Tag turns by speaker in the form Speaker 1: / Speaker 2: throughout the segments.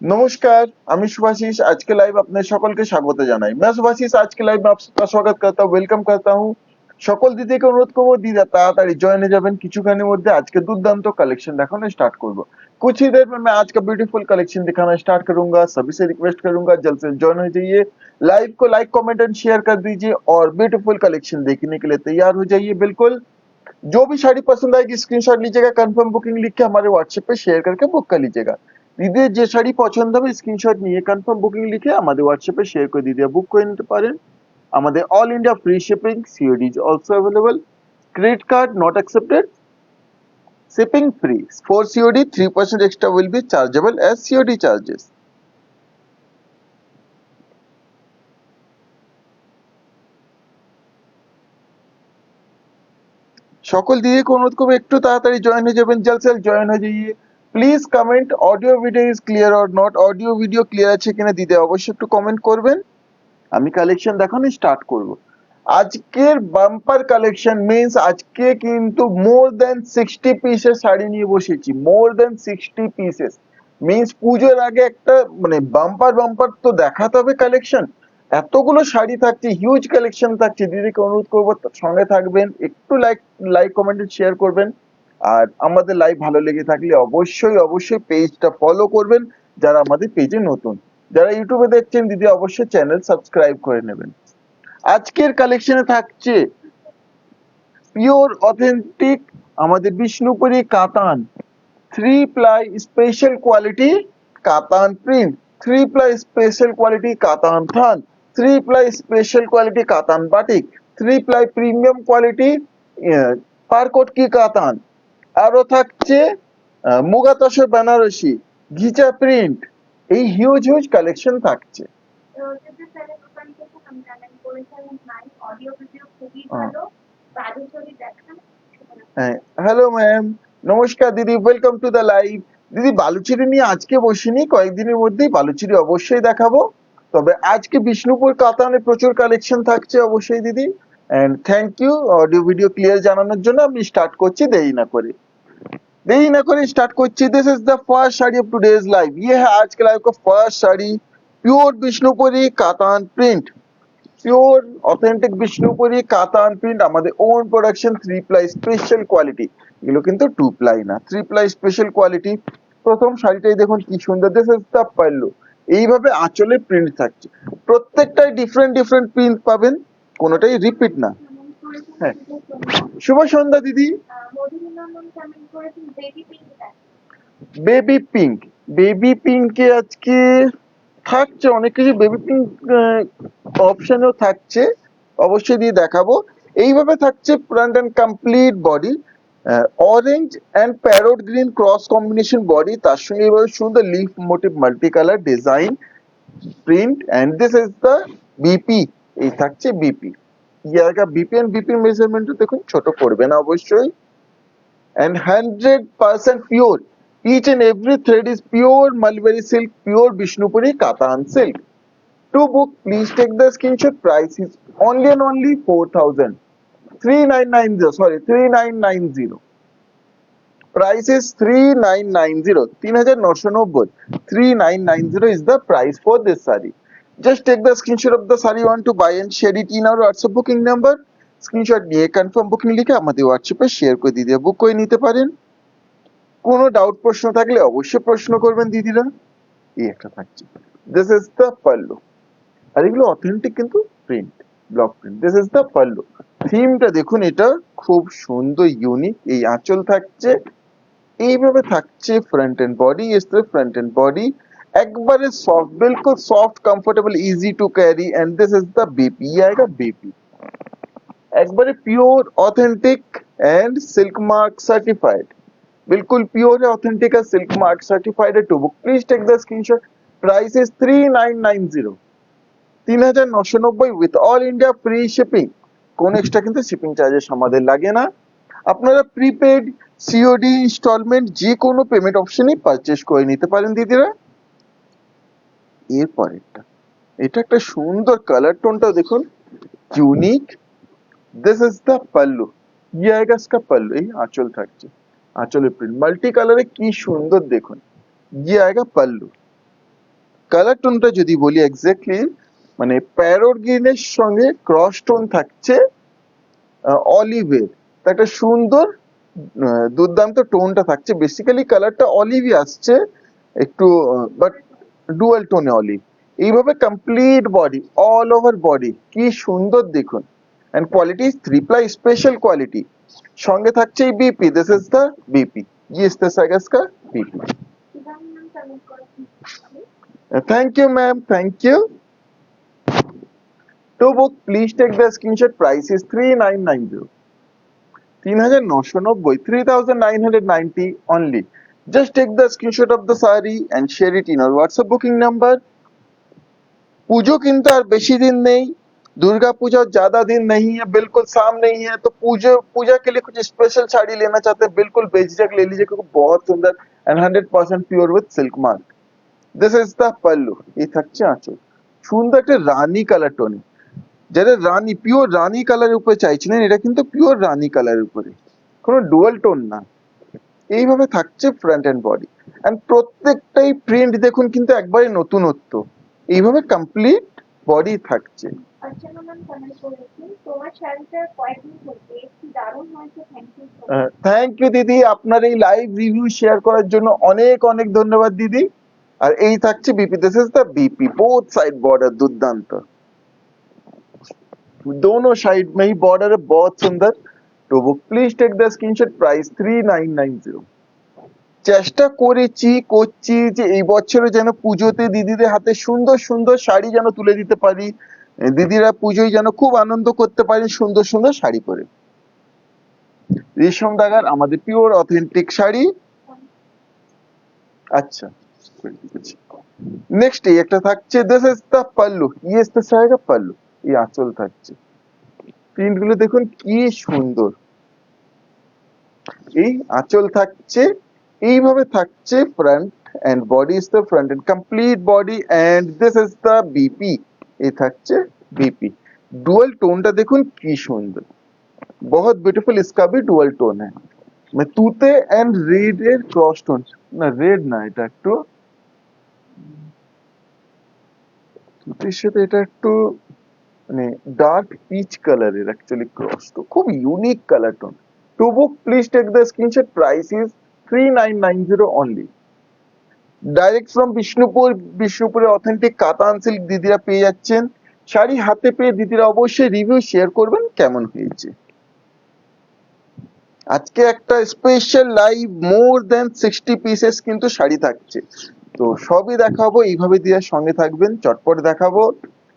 Speaker 1: नमस्कार, আমি सुभाशीष आज के लाइव अपने সকলকে স্বাগত জানাই। मैं सुभाशीष आज के लाइव में आपका स्वागत करता हूँ, वेलकम करता हूँ। সকল দিদিকে অনুরোধ করবো দিদা তাড়াতাড়ি জয়েনে যাবেন, কিছুক্ষণের মধ্যে আজকে দুর্দান্ত कलेक्शन দেখানো स्टार्ट করব। कुछ ही देर में मैं आज का ब्यूटीफुल कलेक्शन दिखाना स्टार्ट करूंगा। सभी से रिक्वेस्ट करूंगा जल्द से ज्वाइन हो जाइए, लाइव को लाइक कमेंट एंड शेयर कर दीजिए और ब्यूटीफुल कलेक्शन देखने के लिए तैयार हो जाइए। बिल्कुल जो भी साड़ी पसंद आएगी स्क्रीनशॉट लीजिएगा, कंफर्म बुकिंग लिख के हमारे व्हाट्सएप पे शेयर करके बुक कर लीजिएगा। দিদির যে শাড়ি পছন্দ হবে স্ক্রিনশট নিয়ে কনফার্ম বুকিং লিখে আমাদের হোয়াটসঅ্যাপে শেয়ার করে দিদি বুক করে নিতে পারেন। আমাদের all India free shipping, COD is also available, credit card not accepted, shipping free. For COD 3% extra will be chargeable as COD charges. সকল দিদিকে অনুরোধ করবো একটু তাড়াতাড়ি জয়েন হয়ে যাবেন, জলদি से জয়েন হয়ে যাইয়ে। Please comment audio video is clear or not, audio video clear আছে কিনা দিদি অবশ্যই একটু কমেন্ট করবেন। আমি কালেকশন দেখানো স্টার্ট করব। আজকের বাম্পার কালেকশন মিন্স আজকে কিন্তু মোর দেন 60 পিসের শাড়ি নিয়ে বসেছি, মোর দেন 60 পিসেস মিন্স পুজোর আগে একটা মানে বাম্পার বাম্পার তো দেখাতে হবে কালেকশন। এতগুলো শাড়ি থাকছে, হিউজ কালেকশন থাকছে। দিদিকে অনুরোধ করবো সঙ্গে থাকবেন, একটু লাইক কমেন্ট শেয়ার করবেন। আর আমাদের লাইভ ভালো লেগে থাকলে অবশ্যই অবশ্যই পেজটা ফলো করবেন। যারা আমাদের পেজে নতুন, যারা ইউটিউবে দেখছেন দিদি অবশ্যই চ্যানেল সাবস্ক্রাইব করে নেবেন। আজকের কালেকশনে থাকছে পিওর অথেন্টিক আমাদের বিষ্ণুপুরি কাতান 3 প্লাই স্পেশাল কোয়ালিটি কাতান প্রিন্ট, 3 প্লাই স্পেশাল কোয়ালিটি কাতান থান, 3 প্লাই স্পেশাল কোয়ালিটি কাতান বাটিক, 3 প্লাই প্রিমিয়াম কোয়ালিটি পারকোট কি কাতান। আরো থাকছে মুগা তসর বেনারসি ঘিচা প্রিন্ট। এই হিউজ হিউজ কালেকশন থাকছে। হ্যালো ম্যাম, নমস্কার দিদি, ওয়েলকাম টু দ্য লাইভ। দিদি বালুচুরি নিয়ে আজকে বসিনি, কয়েকদিনের মধ্যেই বালুচুরি অবশ্যই দেখাবো। তবে আজকে বিষ্ণুপুর কাতানে প্রচুর কালেকশন থাকছে অবশ্যই দিদি। And thank you audio video clear জানানোর জন্য। আমি স্টার্ট করছি देरी ना करे स्टार्ट করছি। This is the first sari of today's live. ये है आज के लाइव का फर्स्ट साड़ी, प्योर বিষ্ণুপুরি কাতান প্রিন্ট, পিওর অথেন্টিক বিষ্ণুপুরি কাতান প্রিন্ট, আমাদের own production 3 ply special quality. এগুলো কিন্তু 2 প্লাই না, 3 প্লাই স্পেশাল কোয়ালিটি। প্রথম শাড়িটাই দেখুন কি সুন্দর, দিস ইজ দ্য পাল্লু। এইভাবে আঁচলে প্রিন্ট থাকছে, প্রত্যেকটাই ডিফারেন্ট ডিফারেন্ট প্রিন্ট পাবেন, কোনোটাই রিপিট না। হ্যাঁ, শুভ সন্ধ্যা দিদি। বেবি পিঙ্ক, বেবি পিঙ্কে আজকে থাকছে অনেক কিছু, বেবি পিঙ্ক অপশনও থাকছে, অবশ্যই দিয়ে দেখাবো। এইভাবে থাকছে front and complete body, orange and parrot green cross combination body, তার সঙ্গে এইভাবে সুন্দর leaf motif multi colour design print. And this is the BP, এই থাকছে বিপি। ইয়ারকা বিপি এন্ড বিপির মেজারমেন্ট দেখুন, ছোট পড়বে না অবশ্যই। and 100% pure, each and every thread is pure mulberry silk, pure Bishnupuri Katan silk. To book please take the screenshot. Price is only and only 4000, 3990, sorry 3990, price is 3990, 3990, 3990 is the price for this saree. Just take the screenshot of the saree you want to buy and share it in our WhatsApp booking number. Screenshot নিয়ে confirm booking লিখে আমাদের হোয়াটসঅ্যাপে share করে দিদি বুক করে নিতে পারেন। কোনো ডাউট প্রশ্ন থাকলে অবশ্যই প্রশ্ন করবেন দিদিরা। এই একটা থাকছে, দিস ইজ দ্য পাল্লু। আর এগুলো অথেন্টিক কিন্তু print, block print. This is the pallu. থিমটা দেখুন, এটা খুব সুন্দর ইউনিক। এই আঁচল থাকছে, এইভাবে থাকছে ফ্রন্ট এন্ড বডি। এসে ফ্রন্ট এন্ড বডি একবারে সফট, বিলকুল soft, comfortable, easy to carry. And this is the BP, ये आएगा बीपी, একবারে pure authentic and silk mark certified, बिल्कुल प्योर है, ऑथेंटिक है, सिल्क मार्क सर्टिफाइड है। To book please take the screenshot. Price is 3990, 3990 with all India free shipping. কোন extra কিন্তু shipping charges আমাদের লাগে না। আপনারা প্রিপেড, সিওডি, ইনস্টলমেন্ট যে কোনো পেমেন্ট অপশনই পারচেজ করে নিতে পারেন দিদিরা। এরপর এটা একটা সুন্দর কালার টোনটা দেখুন, unique. This is the pallu, ये आएगा इसका पल्लू। এই আঁচল থাকছে, আঁচলের প্রিন্ট মাল্টি কালারে কি সুন্দর দেখুন। ये आएगा पल्लू, কালার টোনটা যদি বলি এক্স্যাক্টলি মানে প্যারোট গ্রিনের সঙ্গে ক্রস টোন থাকছে অলিভের, একটা সুন্দর দুর্দান্ত টোনটা থাকছে। বেসিক্যালি কালারটা অলিভই আসছে একটু, বাট ডুয়াল টোনে অলিভ। এইভাবে complete body, all over body কি সুন্দর দেখুন। And quality 3 ply special quality. সঙ্গে থাকছে এই BP, this is the BP, ये इस तरह का BP. Thank you ma'am, thank you. To book, please take the screenshot. Price is 3990, 3990, 3990 only. Just take the screenshot of the saree and share it in our WhatsApp booking number. पूजो কিন্তু আর বেশি दिन नहीं, दुर्गा पूजा ज्यादा दिन नहीं है, बिल्कुल सामने ही है। तो पूजा पूजा के लिए कुछ स्पेशल साड़ी लेना चाहते हैं, बिल्कुल बेझिझक ले लीजिए, क्योंकि बहुत सुंदर and 100% pure with silk mark. This is the pallu, ये থাকছে আঁচল। সুন্দর একটা রানী কালার টোনে, যারা রানী পিওর রানী কালারের উপরে চাইছিলেন, এটা কিন্তু পিওর রানী কালারের উপরে, কোনো ডুয়াল টোন না। এইভাবে থাকছে ফ্রন্ট এন্ড বডি, এন্ড প্রত্যেকটাই প্রিন্ট দেখুন কিন্তু একবারে নতুনত্ব। এইভাবে কমপ্লিট বডি থাকছে। থ্যাংক ইউ দিদি, আপনার এই লাইভ রিভিউ শেয়ার করার জন্য অনেক অনেক ধন্যবাদ দিদি। আর এই থাকছে BP, this is the BP, both side border दुर्दांत, दोनों साइड में ही बॉर्डर है, बहुत सुंदर। तो वो please take the screenshot. Price 3990। চেষ্টা করছি যে এই বছরে যেন পুজোতে দিদিদের হাতে সুন্দর সুন্দর শাড়ি যেন তুলে দিতে পারি, দিদিরা পুজোয় যেন খুব আনন্দ করতে পারেন সুন্দর সুন্দর শাড়ি পরে। রেশম দাগার আমাদের পিওর অথেন্টিক শাড়ি। আচ্ছা, নেক্সট এই একটা থাকছে, দিস ইজ দ্য পাল্লু, ये इस तरह का পাল্লু, এই আঁচল থাকছে। প্রিন্ট গুলো দেখুন কি সুন্দর, এই আঁচল থাকছে। এইভাবে থাকছে front and body, is the front and complete body, and this is the BP, এই থাকছে বিপি। ডুয়াল টোনটা দেখুন কি সুন্দর, बहुत ब्यूटीफुल। इसका भी डुअल टोन है, मैं তুতে এন্ড রেড এর ক্রস টোন, না রেড না, এটা একটু তুতের সাথে এটা একটু মানে ডার্ক পিচ কালারের অ্যাকচুয়ালি ক্রস, তো খুব unique colour tone. To book please take the screenshot. Price is 3990 only. Direct from Bishnupur, বিষ্ণুপুরের অথেন্টিক কাতান সিল্ক দিদিরা পেয়ে যাচ্ছেন। শাড়ি হাতে পেয়ে দিদিরা অবশ্যই রিভিউ শেয়ার করবেন কেমন হয়েছে। আজকে একটা স্পেশাল লাইভ, মোর দেন 60 পিসেস কিন্তু শাড়ি থাকছে, তো সবই দেখাবো। এইভাবে দিদির সঙ্গে থাকবেন, চটপট দেখাবো।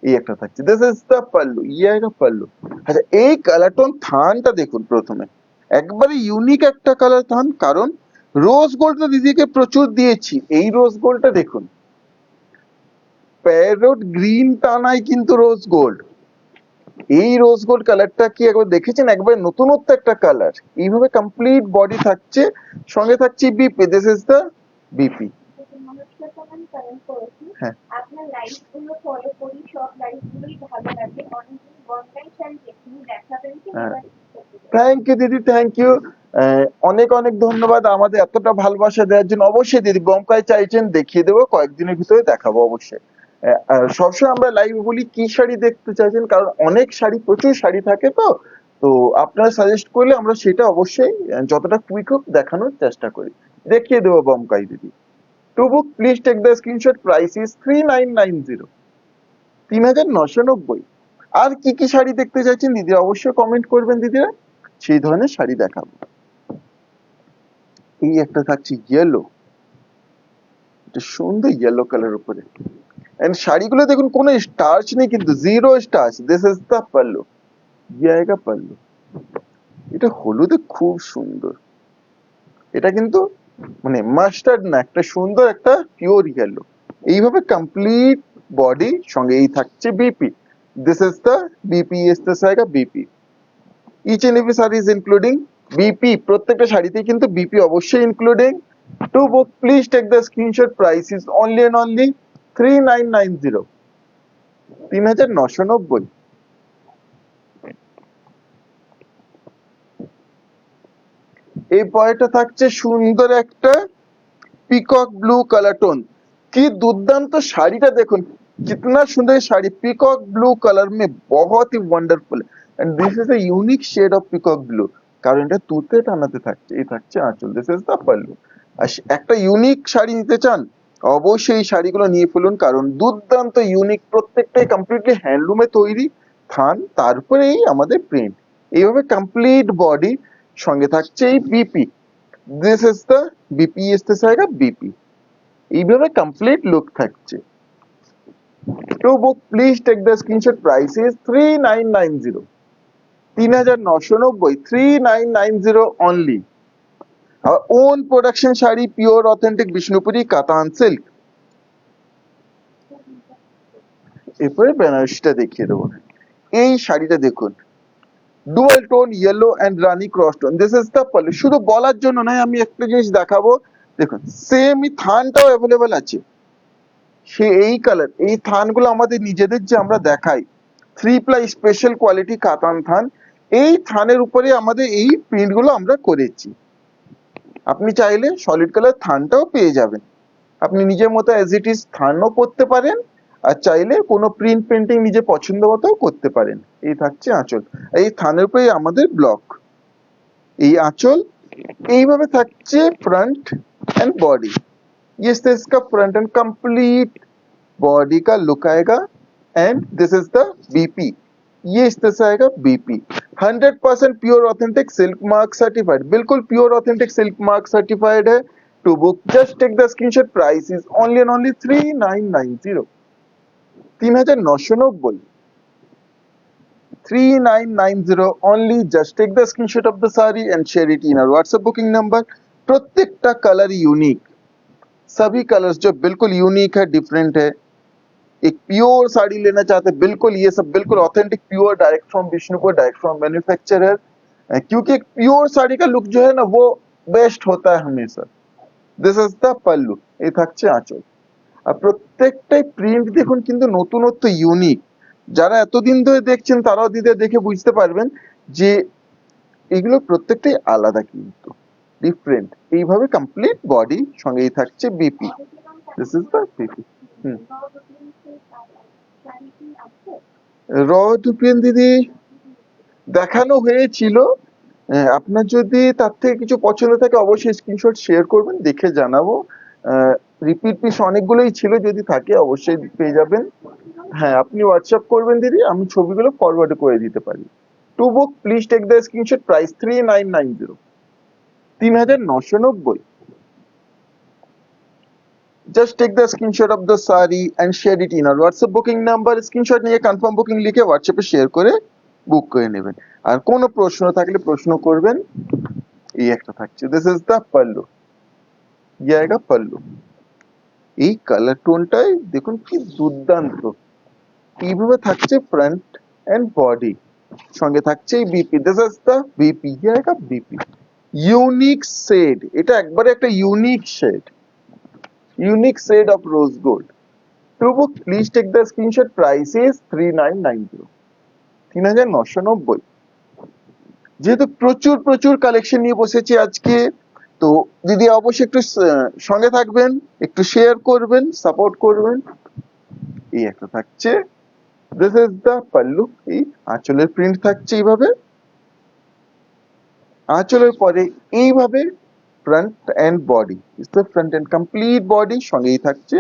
Speaker 1: এই একটা থাকছে, দিস ইজ দ্য পাল্লু, ইয়ে একটা পাল্লু। আচ্ছা, এই কালার টোন থানটা দেখুন, প্রথমে একবারে ইউনিক একটা কালার থান, কারণ রোজ গোল্ডটা দিদিকে প্রচুর দিয়েছি। এই রোজ গোল্ডটা দেখুন, প্যারট গ্রিন টানাই কিন্তু রোজ গোল্ড। এই রোজ গোল্ড কালারটা কি একবার দেখেছেন? একবার নতুনত্ব একটা কালার। এইভাবে কমপ্লিট বডি থাকছে, সঙ্গে থাকছে BP, this is the BP. হ্যাঁ, আপনার লাইভগুলো ফলো করি, সব লাইভগুলোই ভালো লাগে, অনেকদিন বনগাই শাড়ি দেখিনি, দেখাবেন কি? থ্যাংক ইউ দিদি, থ্যাংক ইউ, অনেক অনেক ধন্যবাদ আমাদের এতটা ভালোবাসা দেওয়ার জন্য। অবশ্যই দিদি বমকাই চাইছেন, দেখিয়ে দেবো, কয়েকদিনের ভিতরে দেখাবো অবশ্যই। সবসময় আমরা লাইভ বলি কি শাড়ি দেখতে চাইছেন, কারণ অনেক শাড়ি, প্রচুর শাড়ি থাকে, তো তো আপনারা সাজেস্ট করলে আমরা সেটা অবশ্যই যতটা কুইক হোক দেখানোর চেষ্টা করি। দেখিয়ে দেবো বমকাই দিদি। To book please take the screenshot. Price is 3990, 3990। আর কি কি শাড়ি দেখতে চাইছেন দিদি অবশ্যই কমেন্ট করবেন, দিদিরা সেই ধরনের শাড়ি দেখাবো। এই একটা থাকছে ইয়েলো, এটা সুন্দর ইয়েলো কালার উপরে, এন্ড শাড়িগুলো দেখুন কোনো স্টার্চ নেই কিন্তু, zero starch. This is the pallu, ইয়েগা পাল্লু। এটা হলুদে খুব সুন্দর, এটা কিন্তু মানে মাস্টার্ড না, একটা সুন্দর একটা পিওর ইয়েলো। এইভাবে কমপ্লিট বডি, সঙ্গে এই থাকছে BP, this is the BP, ইস দিস আয়েগা BP. Each and every sari is including BP, প্রত্যেকটা শাড়িতেই কিন্তু বিপি অবশ্যই including. To book please take the screenshot. Price is only and only 3990, 3990। এই পরেরটা থাকছে সুন্দর একটা পিকক ব্লু কালার টোন, कि दुर्दांत শাড়িটা দেখুন, कितना सुंदर শাড়ি, पीकॉक ब्लू कलर में, बहुत ही wonderful. And this is a unique shade of peacock blue, কারণ এটা তুতে টানাতে থাকছে। এই থাকছে আঁচল, দিস ইজ দ্য পাল্লু। আর একটা ইউনিক শাড়ি নিতে চান, অবশ্যই এই শাড়িগুলো নিয়ে ফেলুন, কারণ দুর্দান্ত ইউনিক, প্রত্যেকটাই কমপ্লিটলি হ্যান্ডলুমে তৈরি, থান তারপরেই আমাদের প্রিন্ট। এইভাবে কমপ্লিট বডি, সঙ্গে থাকছে এই BP, this is the BP, আসতে জায়গা বিপি। এইভাবে কমপ্লিট লুক থাকছে। To book please take the screenshot, price is 3990, 3990, 3990 only. Our own production sari, pure authentic Bishnupuri katan silk. এরপরে বেনারসিটা দেখিয়ে দেবো। এই শাড়িটা দেখুন, dual tone yellow and rani cross tone, this is the pallu. শুধু বলার জন্য নয়, আমি একটা জিনিস দেখাবো, দেখুন সেমই থানটাও অ্যাভেলেবেল আছে। সে এই কালার, এই থানগুলো আমাদের নিজেদের যে আমরা দেখাই, 3 প্লাই স্পেশাল কোয়ালিটি কাতান থান, এই থানের উপরে আমাদের এই প্রিন্ট গুলো আমরা করেছি। আপনি চাইলে সলিড কালার থানটাও পেয়ে যাবেন, আপনি নিজের মতো অ্যাজ ইট ইজ থানও করতে পারেন, আর চাইলে কোনো প্রিন্ট পেন্টিং নিজে পছন্দ মতো করতে পারেন। এই থাকছে আঁচল, এই থানের উপরে আমাদের ব্লক, এই আঁচল। এইভাবে থাকছে फ्रंट एंड बॉडी, ये इसका फ्रंट एंड कंप्लीट बॉडी का लुक आएगा। And this is the BP, ये इस तरह से आएगा BP. 100% pure authentic silk mark certified, बिल्कुल pure authentic silk mark certified है। To book just take the screenshot, price is only and only 3990, 3990, 3990 only। just take the screenshot of the saree and share it in our WhatsApp booking number। प्रत्येकटा colour unique, सभी colours जो बिल्कुल unique है, different है। एक pure sari लेना चाहते हैं, बिल्कुल ये सब बिल्कुल authentic pure, direct from Bishnupur, direct from manufacturer. क्योंकि एक प्योर साड़ी का लुक जो है ना, वो बेस्ट होता है हमेशा। दिस इज द पल्लू, এই থাকছে আঁচল। আর প্রত্যেকটাই প্রিন্ট দেখুন কিন্তু নতুনত্ব, ইউনিক। যারা এতদিন ধরে দেখছেন তারাও দিদি দেখে বুঝতে পারবেন যে এগুলো প্রত্যেকটাই আলাদা, কিন্তু ডিফারেন্ট। এইভাবে কমপ্লিট বডি, সঙ্গেই থাকছে BP, this is the BP. র দুপিয়ান দিদি দেখানো হয়েছিল, আপনার যদি তার থেকে কিছু পছন্দ থাকে অবশ্যই স্ক্রিনশট শেয়ার করবেন, দেখে জানাবো। রিপিট পিস অনেকগুলোই ছিল, যদি থাকে অবশ্যই পেয়ে যাবেন। হ্যাঁ, আপনি হোয়াটসঅ্যাপ করবেন দিদি, আমি ছবিগুলো ফরওয়ার্ড করে দিতে পারি। To book please take the screenshot, price 3990, 3990। Just take the screenshot of the saree and share it in our WhatsApp booking number। Screenshot নিয়ে কনফার্ম বুকিং লিখে হোয়াটসঅ্যাপে শেয়ার করে বুক করে নেবেন। আর কোনো প্রশ্ন থাকলে প্রশ্ন করবেন। এই একটা থাকছে, দিস ইজ দ্য পাল্লু, ये आएगा पल्लू। এই কালার টোনটাই দেখুন কি দুর্দান্ত। এইভাবে থাকছে ফ্রন্ট এন্ড বডি, সঙ্গে থাকছে এই BP, this is the BP, ये आएगा বিপি। ইউনিক শেড, এটা একবারে একটা unique shade, unique shade of rose gold. To book please take the screenshot, price is 3990, 3990। যেহেতু প্রচুর প্রচুর কালেকশন নিয়ে বসেছি আজকে, তো দিদি অবশ্যই একটু সঙ্গে থাকবেন, একটু শেয়ার করবেন, সাপোর্ট করবেন। এই একটা থাকছে, দিস ইজ দ্য পাল্লু। এই আঁচলের প্রিন্ট থাকছে এইভাবে, আঁচলের পরে এইভাবে front and body, is the front and complete body, সঙ্গেই থাকছে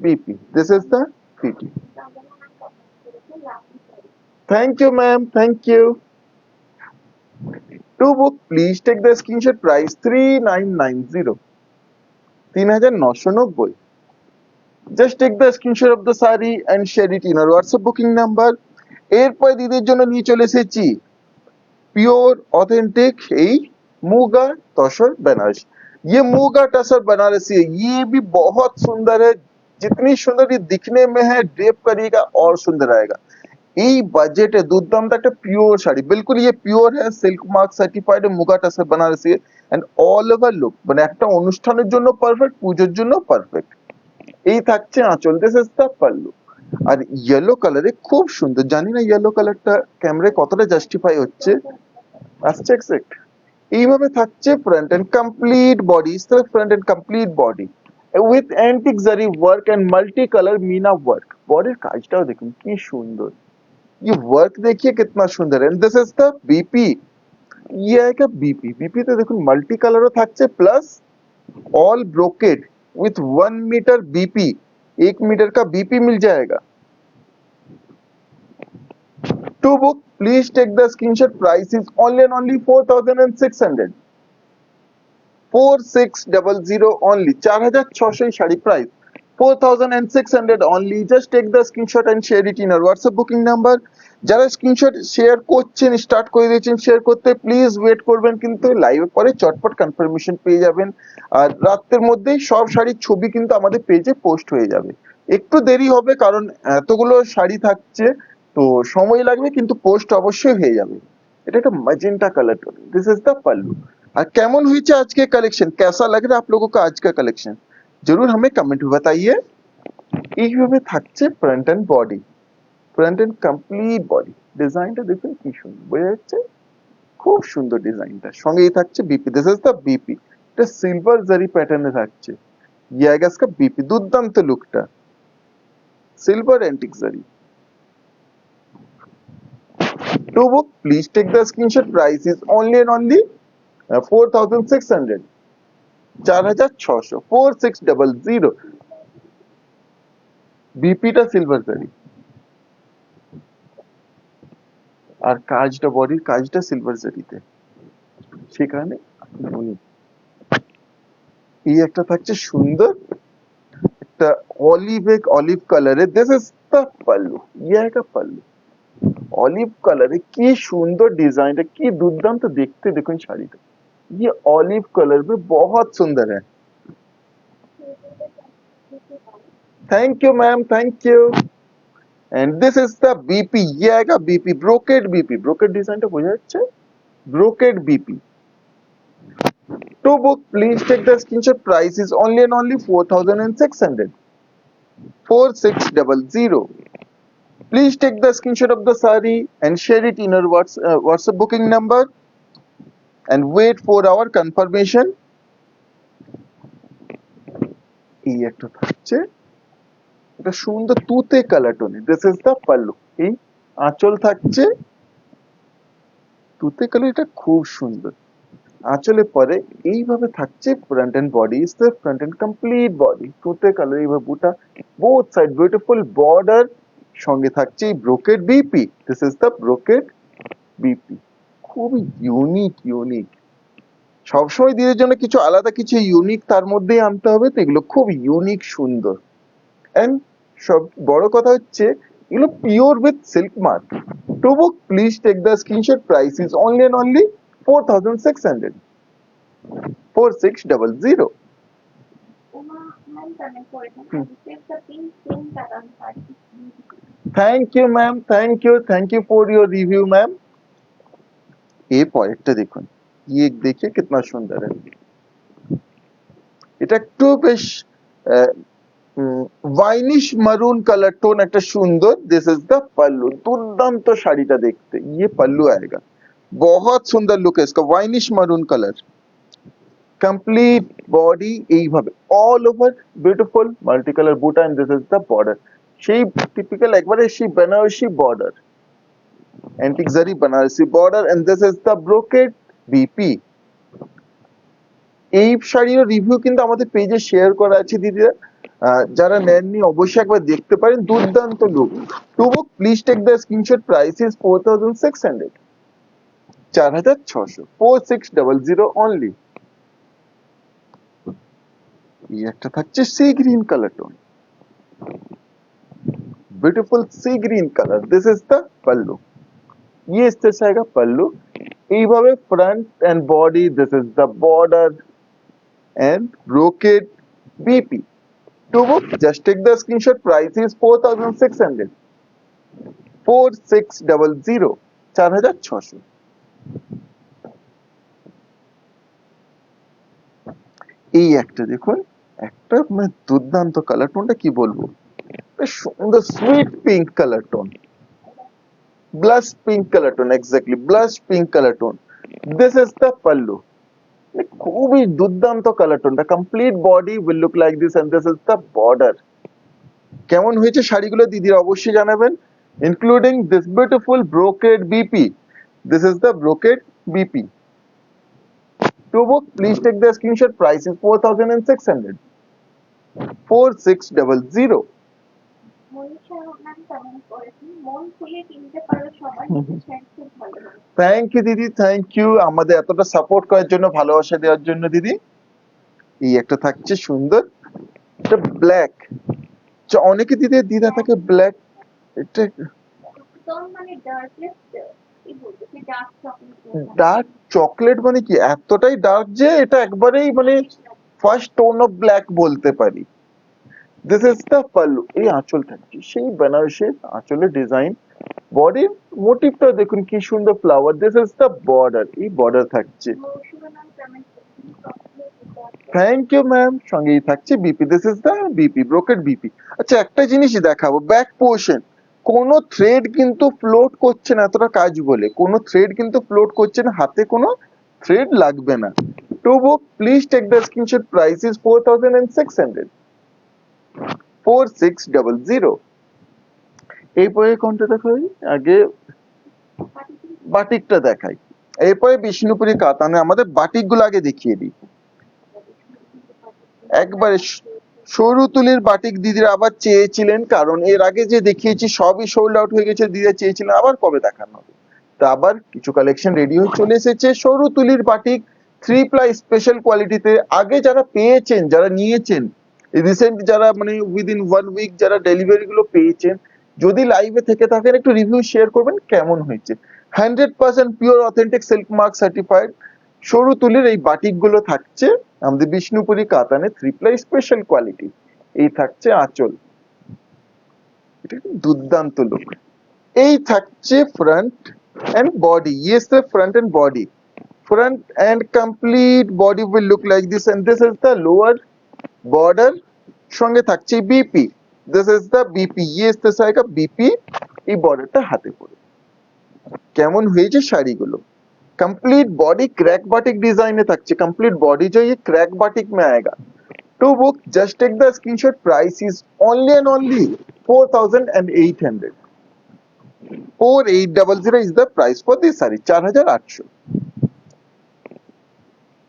Speaker 1: BP, this is the BP. Thank you ma'am, thank you. To book please take the screenshot, price 3990, 3990। Just take the screenshot of the saree and share it in our WhatsApp booking number। এরপর দিদির জন্য নিয়ে চলে এসেছি pure authentic এই मुगा तसर बनारसी। ये मुगा तसर बनारसी है, ये भी बहुत सुंदर है। जितनी सुंदर ये दिखने में है, ड्रेप करिएगा और सुंदर आएगा। এই বাজেটে দুর্দান্ত একটা পিওর শাড়ি, বিলকুল ये পিওর है, silk mark certified muga tussar Banarasi and all over look, মানে একটা অনুষ্ঠানের জন্য পারফেক্ট, পুজোর জন্য পারফেক্ট। এই থাকছে আঁচল, দিস ইজ দ্য পাল্লু। আর ইয়েলো কালারে খুব সুন্দর, জানি না ইয়েলো কালারটা ক্যামেরায় কতটা জাস্টিফাই হচ্ছে, আসছে এক্সাক্ট। এইভাবে থাকছে front and complete body, front and complete body, with antique zari work and multi colour meena work. বডির কাজটাও দেখুন কি সুন্দর, ये वर्क देखिए कितना सुंदर है। दिस इज द बीपी, ये आएगा बीपी। बीपी तो देखो मल्टी कलरও থাকছে plus all brocade with 1 metre BP, 1 metre का बीपी मिल जाएगा। To book please take the screenshot, price is only 4600, 4600 only, 4600 sari price, 4600 only, just take the screenshot and share it in our WhatsApp booking number। যারা screenshot share করছেন, start করে দিয়েছেন share করতে, please wait করবেন, কিন্তু লাইভের পরে চটপট কনফার্মেশন পেয়ে যাবেন। আর রাতের মধ্যেই সব শাড়ির ছবি কিন্তু আমাদের পেজে পোস্ট হয়ে যাবে। একটু দেরি হবে কারণ এতগুলো শাড়ি থাকছে, তো সময় লাগবে, কিন্তু পোস্ট অবশ্যই হয়ে যাবে। এটা একটা magenta colour tone, this is the pallu. আর কেমন হয়েছে আজকে কালেকশন, कैसा लग रहा है आप लोगों को आज का कलेक्शन, जरूर हमें कमेंट में बताइए। এইভাবে থাকছে front and body, front and complete body. ডিজাইনটা দেখুন কি সুন্দর, বোঝা যাচ্ছে খুব সুন্দর ডিজাইনটা। সঙ্গেই থাকছে BP, this is the BP. এটা সিলভার জারি প্যাটার্নে থাকছে, ইয়াগাস কা বিপি, দুর্দান্ত লুকটা, silver antique zari. To book please take the screenshot, price is only 4600, 4600, 4600। বিপিটা সিলভার জারি, আর কাজটা বডির কাজটা সিলভার জারিতে, সেখানে এই একটা থাকছে সুন্দর একটা অলিভ কালারে, দিস ইজ দ্য পাল্লু, ইয়ে একটা পাল্লু অলিভ কালারে, কি সুন্দর ডিজাইনটা, কি দুর্দান্ত দেখতে, দেখুন শাড়িটা, ये ऑलिव कलर में बहुत सुंदर है। Thank you ma'am, thank you. And this is the BP, ये आएगा बीपी, ब्रोकेड बीपी, ब्रोकेड डिजाइनটা বোঝা যাচ্ছে, brocade BP. To book please take the screenshot, price is only 4600, 4600। Please take the screenshot of the saree and share it in our WhatsApp booking number and wait for our confirmation। এই একটা থাকছে, এটা সুন্দর তুতে colour টোনে, this is the pallu. এই আঁচল থাকছে তুতে কালার, এটা খুব সুন্দর। আঁচলে পরে এইভাবে থাকছে front and body, is the front and complete body, তুতে কালার, এইভাবে বুটা বোথ সাইড বিউটিফুল বর্ডার, সঙ্গে থাকছে এই brocade BP, this is the brocade BP. খুবই ইউনিক। সবসময় দিনের জন্য কিছু আলাদা, কিছু ইউনিক তার মধ্যেই আনতে হবে, তো এগুলো খুব ইউনিক সুন্দর। এন্ড সব বড় কথা হচ্ছে এগুলো pure with silk mark. To book please take the screenshot, price is only 4600, 4600। Thank you ma'am, thank you for your review ma'am. এই পরেরটা দেখুন, ये देखिए कितना सुंदर है, এটা একটু বেশ वाइनिश मरून कलर टोन, একটা সুন্দর, दिस इज द पल्लू, দুর্দান্ত শাড়িটা দেখতে, ये पल्लू आएगा, बहुत सुंदर लुक है इसका, winish maroon colour, complete body এইভাবে all over beautiful multi colour buta, and this is the border, সেই টিপিক্যাল একবারে সেই Banarasi border, antique zari Banarasi border, and this is the brocade BP. এই শাড়ির রিভিউ কিন্তু আমাদের পেজে শেয়ার করা আছে দিদিরা, যারা নেননি অবশ্যই একবার দেখতে পারেন, দুর্দান্ত look. To book please take the screenshot, price is 4600, 4600, 4600 only. এই একটা থাকছে sea green colour tone, beautiful sea green colour, this is the pallu, ये इस तरह से आएगा पल्लू। এইভাবে front and body, this is the border and brocade BP. To book just take the screenshot, price is 4600, 4600, 4600। এই একটা দেখুন, একটা মানে দুর্দান্ত কালার টোনটা, কি বলবো, সুন্দর sweet pink colour tone, blush pink colour tone, exactly blush pink colour tone, this is the pallu, খুবই দুর্দান্ত কালার টোনটা, complete body will look like this and this is the border. কেমন হয়েছে শাড়িগুলো দিদির অবশ্যই জানাবেন, including this beautiful brocade BP. This is the brocade BP. To book, please take the screenshot. Price is 4,600. 4600. Thank you দিদি, thank you আমাদের এতটা support করার জন্য, ভালোবাসা দেওয়ার জন্য দিদি। এই একটা থাকছে সুন্দর, এটা ব্ল্যাক, অনেকে দিদি দিদা থাকে ব্ল্যাক, এটা ডার্ক চকলেট মানে কি এতটাই ডার্ক যে এটা একবারেই মানে ফার্স্ট টোন অফ ব্ল্যাক বলতে পারি। দিস ইজ দ্য পাল্লু, এই আঁচল থাকছে সেই বেনারসের আঁচলের ডিজাইন, বডির মোটিভটা দেখুন কি সুন্দর flower. This is the border, এই বর্ডার থাকছে। থ্যাংক ইউ ম্যাম, সঙ্গেই থাকছে BP. This is the BP, brocade BP. আচ্ছা একটা জিনিসই দেখাবো, ব্যাক পোর্শন কোনো থ্রেড কিন্তু ফ্লোট করছে না, এতটা কাজ বলে কোনো থ্রেড কিন্তু ফ্লোট করছে না, হাতে কোনো থ্রেড লাগবে না। To book please take the screenshot. Price is 4600। 4600। এরপরে কোনটা দেখাই, আগে বাটিকটা দেখাই, এরপরে বিষ্ণুপুরি কাতানে আমাদের বাটিক গুলো আগে দেখিয়ে দিই। একবারে সরু তুলির বাটিক দিদিরা আবার চেয়েছিলেন, কারণ এর আগে যে দেখিয়েছি সবই সোল্ড আউট হয়ে গেছে, দিদিরা চেয়েছিলেন আবার কবে দেখানো হবে, তো আবার কিছু কালেকশন রেডি হয়ে চলে এসেছে। সরু তুলির বাটিক 3 প্লাই স্পেশাল কোয়ালিটিতে, আগে যারা পেয়েছেন, যারা নিয়েছেন রিসেন্ট, যারা মানে উইদিন 1 উইক যারা ডেলিভারি গুলো পেয়েছেন, যদি লাইভে থেকে থাকেন একটু রিভিউ শেয়ার করবেন কেমন হয়েছে। 100% pure authentic silk mark certified সরু তুলির এই বাটিক গুলো থাকছে আমাদের বিষ্ণুপুরি কাতানে 3 প্লাই স্পেশাল কোয়ালিটি। এই থাকছে আঁচল, এটা দুর্দান্ত লুক। এই থাকছে front and body, yes the front and body. front and complete body will look like this, and this is the lower border, সঙ্গে থাকছে BP. this is the BP, yes this आएगा বিপি, এই বর্ডারটা হাতে পড়ে। কেমন হয়েছে শাড়িগুলো, complete body crack batik design में থাকছে, कंप्लीट बॉडी जो ये क्रैक बाटिक में आएगा। To book just take the screenshot. Price is only and only 4800। 4800 is the price for this saree, 4800।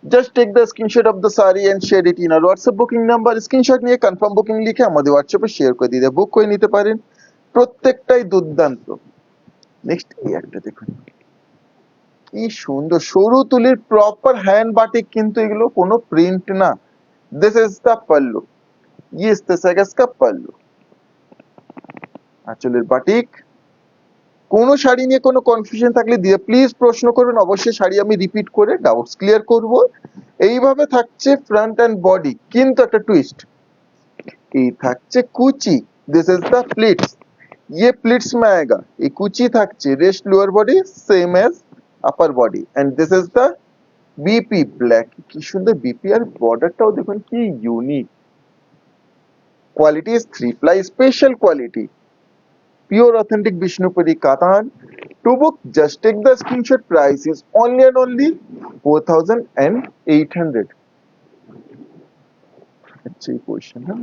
Speaker 1: just take the screenshot of the saree and share it in our WhatsApp booking number। Screenshot নিয়ে confirm booking লিখে আমাদের হোয়াটসঅ্যাপে share করে দিতে বুক করে নিতে পারেন, প্রত্যেকটাই দুর্দান্ত। নেক্সট এই একটা দেখুন কি সুন্দর, সরু তুলির প্রপার হ্যান্ড বাটিক, কিন্তু এগুলো কোনো প্রিন্ট না। This is the pallu, yes this is the pallu, আঁচলের বাটিক। কোনো শাড়ি নিয়ে কোনো কনফিউশন থাকলে দিয়ে প্লিজ প্রশ্ন করবেন, অবশ্যই শাড়ি আমি রিপিট করে ডাউটস ক্লিয়ার করব। এইভাবে থাকছে ফ্রন্ট এন্ড বডি, কিন্তু একটা টুইস্ট, এই থাকছে কুচি। দিস ইজ দ্য প্লিটস, ये प्लिट्स में आएगा, ये कुची থাকছে, rest lower body same as upper body, and this is the BP black. কি সুন্দর বিপি, আর বর্ডারটাও দেখুন কি unique. Quality is 3 ply special quality, pure authentic Vishnupuri Katan। To book, just take the screenshot। Price is only and only 4800। अच्छी position है,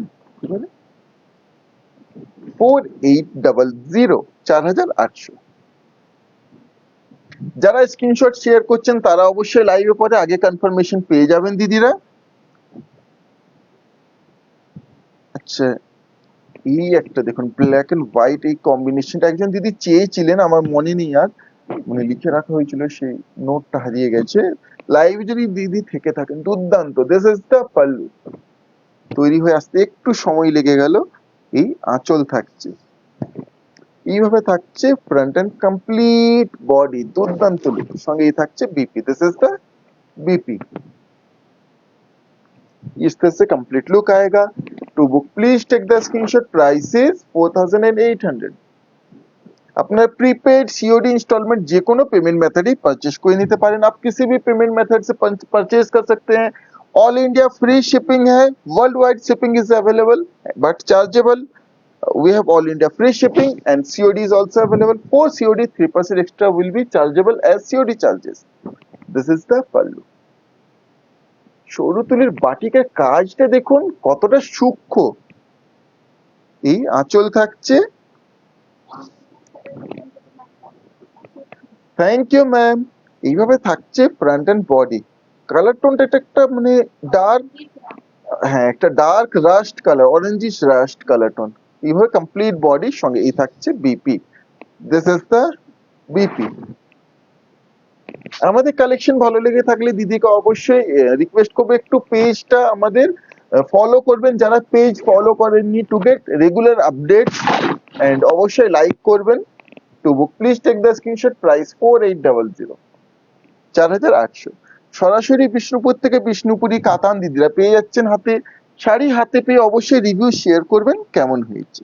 Speaker 1: 4800, 4800। যারা screenshot share করছেন তারা অবশ্যই লাইভে পরে আগে কনফার্মেশন পেয়ে যাবেন দিদিরা। আচ্ছা এই একটা দেখুন ব্ল্যাক এন্ড হোয়াইট, এই কম্বিনেশনটা একজন দিদি চেয়েছিলেন, আমার মনে নেই আর, মানে লিখে রাখা হয়েছিল সেই নোটটা হারিয়ে গেছে। লাইভ যদি দিদি থেকে থাকেন, দুর্দান্ত। দিস ইজ দ্য পাল্লু, তৈরি হয়ে আসতে একটু সময় লেগে গেল। এই আঁচল থাকছে, এইভাবে থাকছে ফ্রন্ট এন্ড কমপ্লিট বডি, দুর্দান্ত লুক, সঙ্গে এই থাকছে BP. This is the BP, इस तरह से कंप्लीट लुक आएगा। To book please take the screenshot. Price is 4800। আপনার প্রিপেড সিওডি इंस्टॉलमेंट যে কোনো পেমেন্ট মেথডে পারচেজ করে নিতে পারেন, आप किसी भी पेमेंट मेथड से परचेज कर सकते हैं। ऑल इंडिया फ्री शिपिंग है, world wide shipping is available but chargeable. we have all India free shipping and COD is also available। for COD 3% extra will be chargeable as COD charges। this is the pallu। সরু তুলির বাটিকের কাজটা দেখুন কতটা সূক্ষ্ম। এই আঁচল থাকছে, থ্যাংক ইউ ম্যাম। এইভাবে থাকছে ফ্রন্ট এন্ড বডি। কালার টোনটা একটা মানে ডার্ক, হ্যাঁ একটা dark rust colour, orangish rust colour tone. এইভাবে কমপ্লিট বডির সঙ্গে এই থাকছে BP. This is the BP. আমাদের কালেকশন ভালো লেগে থাকলে দিদিকে অবশ্যই রিকোয়েস্ট করবো একটু পেজটা আমাদের ফলো করবেন, যারা পেজ ফলো করেননি, to get regular update, and অবশ্যই লাইক করবেন। To book please take the screenshot, price 4800, 4800। সরাসরি বিষ্ণুপুর থেকে বিষ্ণুপুরি কাতান দিদিরা পেয়ে যাচ্ছেন হাতে। শাড়ি হাতে পেয়ে অবশ্যই রিভিউ শেয়ার করবেন কেমন হয়েছে।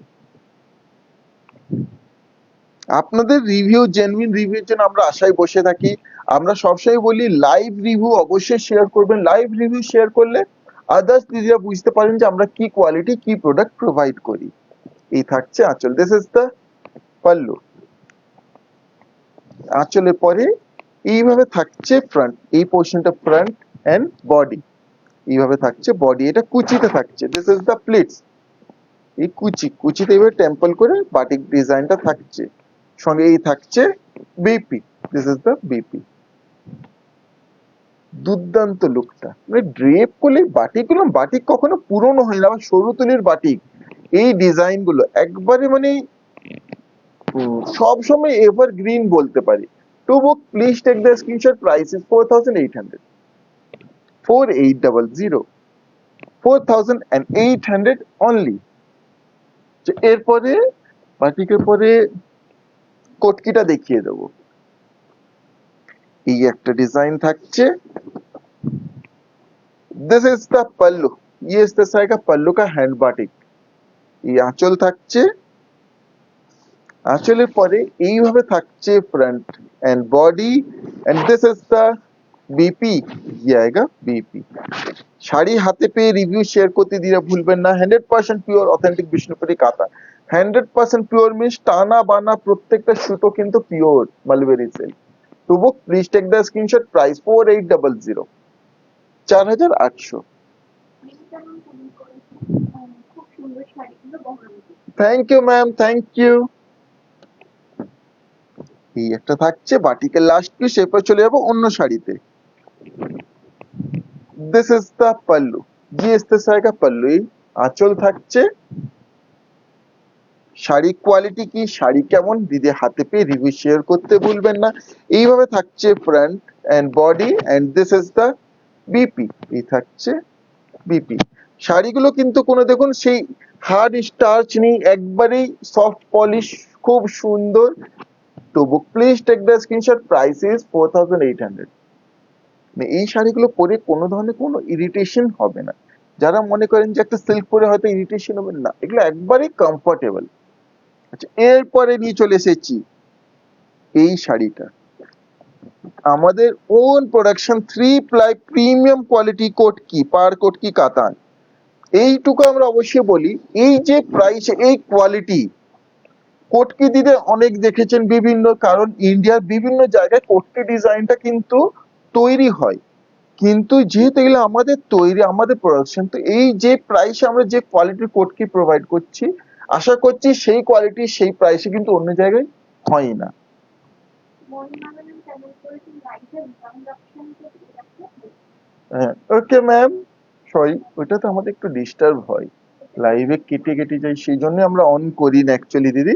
Speaker 1: আপনাদের রিভিউ, জেনুইন রিভিউর জন্য আমরা আশায় বসে থাকি। আমরা সবসময় বলি লাইভ রিভিউ অবশ্যই শেয়ার করবেন। লাইভ রিভিউ শেয়ার করলে আদার্স দিদিরা বুঝতে পারেন যে আমরা কি কোয়ালিটি, কি প্রোডাক্ট প্রোভাইড করি। এই থাকছে আঁচল, দিস ইজ দ্য পাল্লু। আঁচলের পরে এইভাবে থাকছে ফ্রন্ট, এই পোর্শনটা ফ্রন্ট এন্ড বডি। এইভাবে থাকছে বডি, এটা কুচিতে থাকছে, দিস ইজ দ্য প্লিটস। এই কুচিতে এইভাবে টেম্পল করে বাটিক ডিজাইনটা থাকছে, সঙ্গে এই থাকছে BP, this is the BP. দুর্দান্ত লুকটা, মানে ড্রেপ করলে বাটিক গুলো, বাটিক কখনো পুরনো হয় না, আবার সরু তুলির বাটিক, এই ডিজাইন গুলো একবারে মানে সব সময় এভারগ্রিন বলতে পারি। To book please take the screenshot, price is 4800, 4800, 4800 only. এরপরে বাটিকের পরে কটকিটা দেখিয়ে দেবো। এই একটা ডিজাইন থাকছে, दिस इज द पल्लू, ये इस तरह का पल्लू का हैंड बाटिक। এই আঁচল থাকছে, আঁচলের পরে এইভাবে থাকছে front and body, and this is the BP. ये आएगा बीपी। শাড়ি হাতে পেয়ে রিভিউ শেয়ার করতে দিরা ভুলবেন না। 100% পিওর অথেন্টিক বিষ্ণুপুরি কাঁথা। 100% পিওর মিন্স টানা বানা প্রত্যেকটা সুতো কিন্তু pure mulberry silk. To book please take the screenshot, price 4800, 4800। Thank you ma'am, thank you. এই একটা থাকছে বাটিকের লাস্ট পিস, এরপর চলে যাবো অন্য শাড়িতে। দিস ইজ দ্য পাল্লু, ये इस तरह का पल्लू। আঁচল থাকছে। শাড়ি কোয়ালিটি কি, শাড়ি কেমন, দিদি হাতে পেয়ে রিভিউ শেয়ার করতে ভুলবেন না। এইভাবে থাকছে front and body, and this is the BP. এই থাকছে বিপি। শাড়িগুলো কিন্তু কোনো দেখুন সেই হার্ড স্টার্চ নেই, একবারেই সফট পলিশ, খুব সুন্দর। To book please take the screenshot, price is 4800। মানে এই শাড়িগুলো পরে কোনো ধরনের কোনো ইরিটেশন হবে না। যারা মনে করেন যে একটা সিল্ক পরে হয়তো ইরিটেশন হবে না, এগুলো একবারেই কমফোর্টেবল। আচ্ছা, এরপরে নিয়ে চলে এসেছি এই শাড়িটা, আমাদের own production 3 ply premium quality Kotki, পার কটকি কাতান। এইটুকু আমরা অবশ্যই বলি, এই যে প্রাইস, এই কোয়ালিটি, কটকি দিতে অনেক দেখেছেন বিভিন্ন, কারণ ইন্ডিয়ার বিভিন্ন জায়গায় কটকি ডিজাইনটা কিন্তু তৈরি হয়, কিন্তু যেহেতু এগুলো আমাদের তৈরি, আমাদের প্রোডাকশন, তো এই যে প্রাইসে আমরা যে কোয়ালিটির কটকি প্রোভাইড করছি, আশা করছি সেই কোয়ালিটি সেই প্রাইসে কিন্তু অন্য জায়গায় হয় না। ওকে ম্যাম, সরি ওটা তো আমাদের একটু ডিস্টার্ব হয়, লাইভে কেটে কেটে যায়, সেই জন্য আমরা অন করি না অ্যাকচুয়ালি দিদি।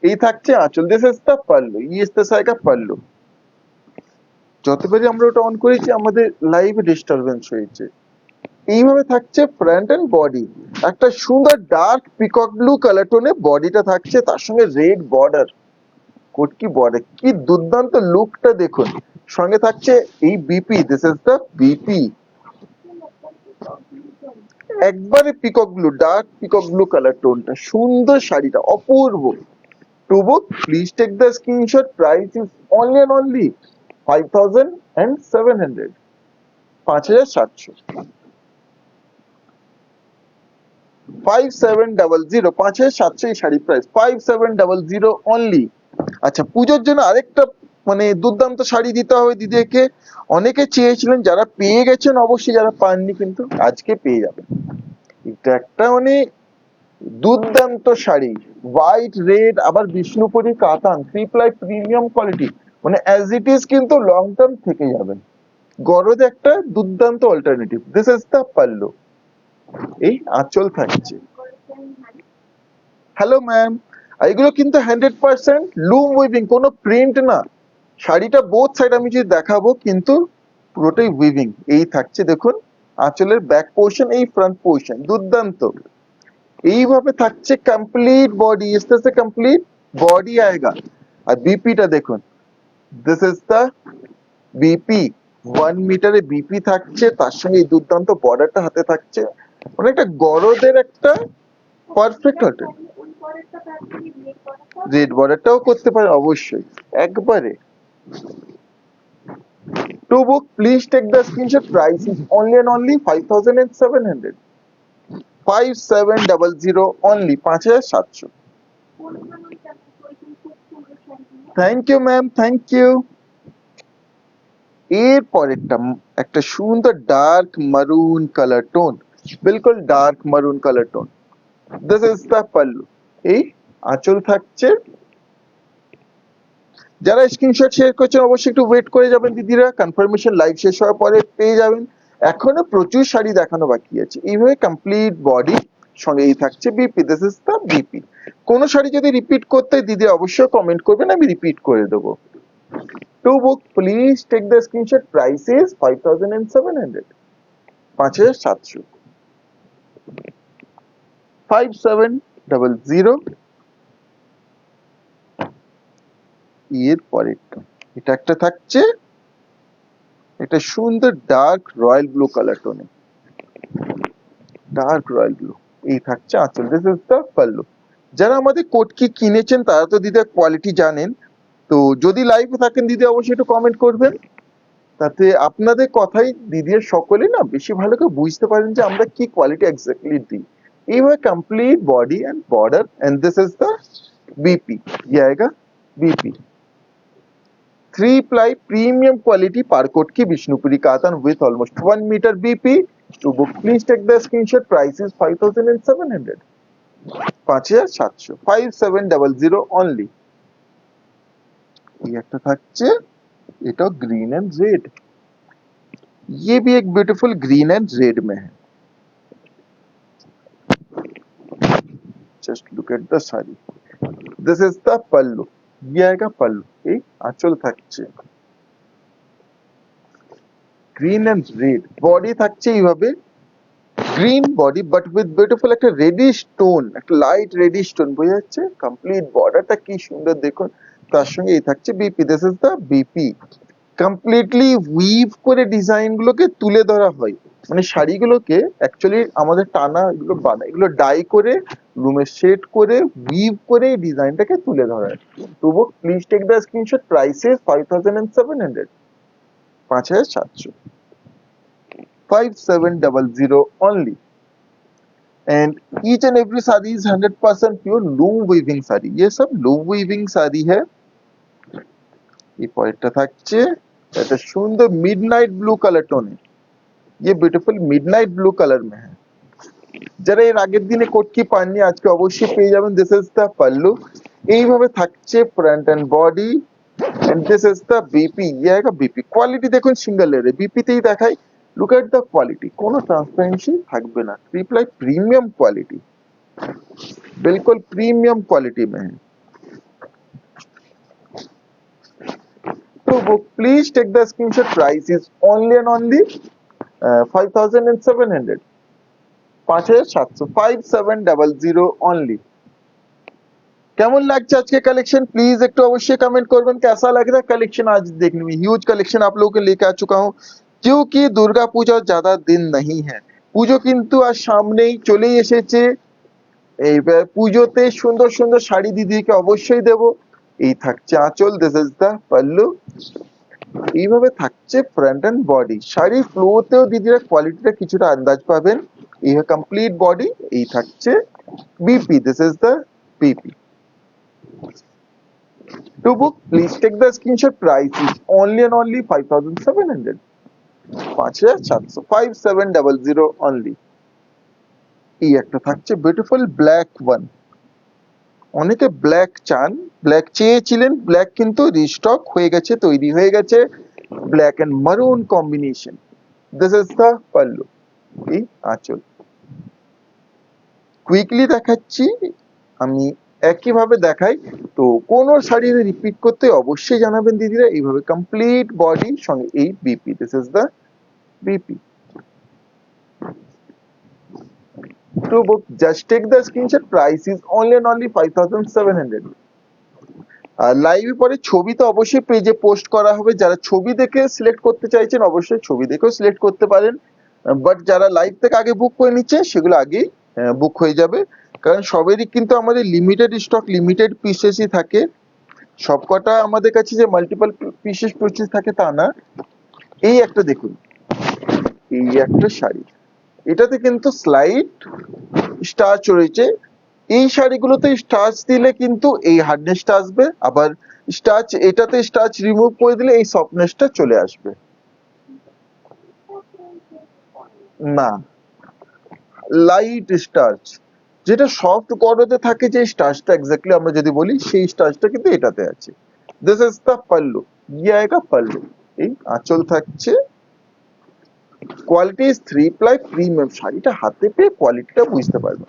Speaker 1: এই থাকছে আঁচল, দিস ইজ দ্য পাল্লু, ये इस तरह का पल्लू। যতবারই আমরা ওটা অন করেছি আমাদের লাইভে ডিস্টারবেন্স হয়েছে। এইভাবে থাকছে ফ্রন্ট এন্ড বডি, একটা সুন্দর ডার্ক পিকক ব্লু কালার টোনে বডিটা থাকছে, তার সঙ্গে রেড বর্ডার, কটকি বর্ডার, কি দুর্দান্ত লুকটা দেখুন। সঙ্গে থাকছে এই BP, this is the BP. একবারে peacock blue, dark peacock blue colour টোনটা, সুন্দর শাড়িটা অপূর্ব। To book please take the screenshot, price is only and only 5700, 5700, 5700, 5700 এই শাড়ি প্রাইস 5700 অনলি। আচ্ছা, পুজোর জন্য আরেকটা মানে দুর্দান্ত শাড়ি দিতে হবে দিদিকে, অনেকে চেয়েছিলেন, যারা পেয়ে গেছেন অবশ্যই, যারা পাননি কিন্তু আজকে পেয়ে যাবেন। এটা একটা মানে দুর্দান্ত শাড়ি, হোয়াইট রেড, আবার বিষ্ণুপুরি কাতান, 3 ply প্রিমিয়াম কোয়ালিটি, মানে অ্যাজ ইট ইজ কিন্তু লং টার্ম থেকে যাবেন। গরজ একটা দুর্দান্ত alternative. This is the pallu. এই আঁচল থাকছে। হ্যালো ম্যাম, এগুলো কিন্তু 100% লুম উইভিং, কোনো প্রিন্ট না। শাড়িটা বোথ সাইড আমি যদি দেখাবো কিন্তু পুরোটাই উইভিং। এই থাকছে দেখুন আঁচলের ব্যাক পোর্শন, এই ফ্রন্ট পোর্শন, দুর্দান্ত। এইভাবে থাকছে কমপ্লিট বডি, इससे से কমপ্লিট বডি आएगा। আর বিপিটা দেখুন, দিস ইজ দ্য বিপি, 1 মিটারে বিপি থাকছে, তার সঙ্গে এই দুর্দান্ত বর্ডারটা হাতে থাকছে, মানে একটা গরদের একটা পারফেক্ট হোটেল। রেড বর্ডারটাও করতে পারে অবশ্যই একবারে। To book, please take the screenshot. Price is only and only 5,700. 5700 only, 5700। Thank you ma'am, thank you. এর পরেরটা একটা সুন্দর ডার্ক মারুন কালার টোন, বিলকুল dark maroon colour tone. This is the pallu. এই আঁচল থাকছে। যারা স্ক্রিনশট শেয়ার করছেন অবশ্যই একটু ওয়েট করে যাবেন দিদিরা, কনফার্মেশন লাইভ শেষ হওয়ার পরে পেয়ে যাবেন। এখনো প্রচুর শাড়ি দেখানো বাকি আছে। এইভাবে কমপ্লিট বডি, সঙ্গে এই থাকছে BP, this is the BP. কোন শাড়ি যদি রিপিট করতে দিদি অবশ্যই কমেন্ট করবেন, আমি রিপিট করে দেবো। To book please take the screenshot. Price is 5700, 5700, 5700। এর পরেরটা এটা একটা থাকছে, এটা সুন্দর ডার্ক রয়্যাল ব্লু কালার টোনে, ডার্ক রয়্যাল ব্লু। এই থাকছে আঁচল, দিস ইজ দ্য পাল্লু। যারা আমাদের কোটকি কিনেছেন তারা তো দিদি কোয়ালিটি জানেন, তো যদি লাইভে থাকেন দিদি অবশ্যই একটু কমেন্ট করবেন, তাতে আপনাদের কথাই দিদির সকলে না বেশি ভালো করে বুঝতে পারেন যে আমরা কি কোয়ালিটি এক্স্যাক্টলি দিই। এইভাবে complete body and border, and this is the BP. ये आएगा BP, 3 ply premium quality parkot ki Vishnupuri cotton with almost 1 meter BP. To book please take the screenshot. Price is 5700, 5700, 5700 only। ये একটা থাকছে, এটা green and red, ये भी एक beautiful green and red में है। Just look at the sari, this is the pallu. ये आएगा पल्लू, এই আঁচল থাকছে গ্রিন এন্ড রেড, বডি থাকছে এইভাবে green body but with beautiful একটা রেডিশ টোন, একটা লাইট রেডিশ টোন, বোঝা যাচ্ছে। কমপ্লিট বর্ডারটা কি সুন্দর দেখুন, তার সঙ্গে এই থাকছে BP, this is the BP. Completely we've করে ডিজাইন গুলোকে তুলে ধরা হয়, মানে শাড়িগুলোকে অ্যাকচুয়ালি আমাদের টানা এগুলো বানায়, এগুলো ডাই করে রুমে সেট করে উইভ করে এই ডিজাইনটাকে তুলে ধরা হয়। To book please take the screenshot. Price is 5700, 5700, 5700 only। And each and every sari is 100% pure loom weaving sari, ये सब loom weaving साड़ी है। ये পরেরটা থাকছে, এটা সুন্দর মিডনাইট ব্লু কালার টোনে, ये ब्यूटीफुल मिडनाइट ब्लू कलर में है। যারা এর আগের দিনে কোটকি পাননি আজকে অবশ্যই পেয়ে যাবেন। This is the pallu. এইভাবে থাকছে front and body, and this is the BP. ये आएगा बीपी। কোয়ালিটি দেখুন সিঙ্গেল লেয়ারে, বিপিতেই দেখাই। লুক এট দ্য কোয়ালিটি, কোনো ট্রান্সপারেন্সি থাকবে না। 3 ply प्रीमियम क्वालिटी, बिल्कुल प्रीमियम क्वालिटी में है। तो वो please take the screenshot. Price is only and only 5700, 5700, 5700 only। কেমন লাগছে আজকে কালেকশন प्लीज একটু অবশ্যই কমেंट করবেন। कैसा लग रहा है कलेक्शन आज देखने में। ह्यूज कलेक्शन आप लोगों के लेकर आ चुका हूं, क्योंकि दुर्गा पूजा ज्यादा दिन नहीं है। পুজো কিন্তু আর সামনেই চলেই এসেছে। এইবার পুজোতে সুন্দর সুন্দর শাড়ি দিদিকে অবশ্যই দেব। এই থাকছে আঁচল, দিস ইজ দ্য পাল্লু। এইভাবে থাকছে ফ্রন্ট এন্ড বডি। শাড়ি ফ্লোতেও দিদিরা কোয়ালিটিটা কিছুটা আন্দাজ পাবেন। এই কমপ্লিট বডি, এই থাকছে BP, this is the BP. To book, please take the screenshot. Price is only and only 5,700. 5,700, 5700 only. এই একটা থাকছে বিউটিফুল ব্ল্যাক ওয়ান। অনেকে ব্ল্যাক চান, ব্ল্যাক চেয়েছিলেন, ব্ল্যাক কিন্তু রিস্টক হয়ে গেছে, তৈরি হয়ে গেছে। ব্ল্যাক এন্ড মারুন combination. This is the pallu, এই আঁচল। কুইকলি দেখাচ্ছি, আমি একইভাবে দেখাই, তো কোন শাড়ি রিপিট করতে অবশ্যই জানাবেন দিদিরা। এইভাবে কমপ্লিট বডি সঙ্গে এই BP, this is the BP. To book, just take the screenshot. Price is only and only 5,700. আর লাইভে পরে ছবি তো অবশ্যই পেজে পোস্ট করা হবে। যারা ছবি দেখে সিলেক্ট করতে চাইছেন অবশ্যই ছবি দেখেও সিলেক্ট করতে পারেন, বাট যারা লাইভ থেকে আগে বুক করে নিচ্ছে সেগুলো আগেই বুক হয়ে যাবে, কারণ সবেরই কিন্তু আমাদের লিমিটেড স্টক, লিমিটেড পিসেসই থাকে। সবকটা আমাদের কাছে যে মাল্টিপল পিসেস থাকে তা না। এই একটা দেখুন, এই একটা শাড়ি, এটাতে কিন্তু স্লাইড স্টার্চ রয়েছে। এই শাড়িগুলোতে স্টার্চ দিলে কিন্তু এই হার্ডনেসটা আসবে, আবার স্টার্চ এটাতে স্টার্চ রিমুভ করে দিলে এই সফটনেসটা চলে আসবে। না, লাইট স্টার্চ, যেটা সফট গড়তে থাকে যে স্টার্চটা এক্স্যাক্টলি আমরা যদি বলি সেই স্টার্চটা কিন্তু এটাতে আছে। দিস ইজ দ্য পাল্লু, ये आएगा পাল্লু। এই আঁচল থাকছে। Quality is 3 ply premium. শাড়িটা হাতে পেয়ে কোয়ালিটিটা বুঝতে পারবে।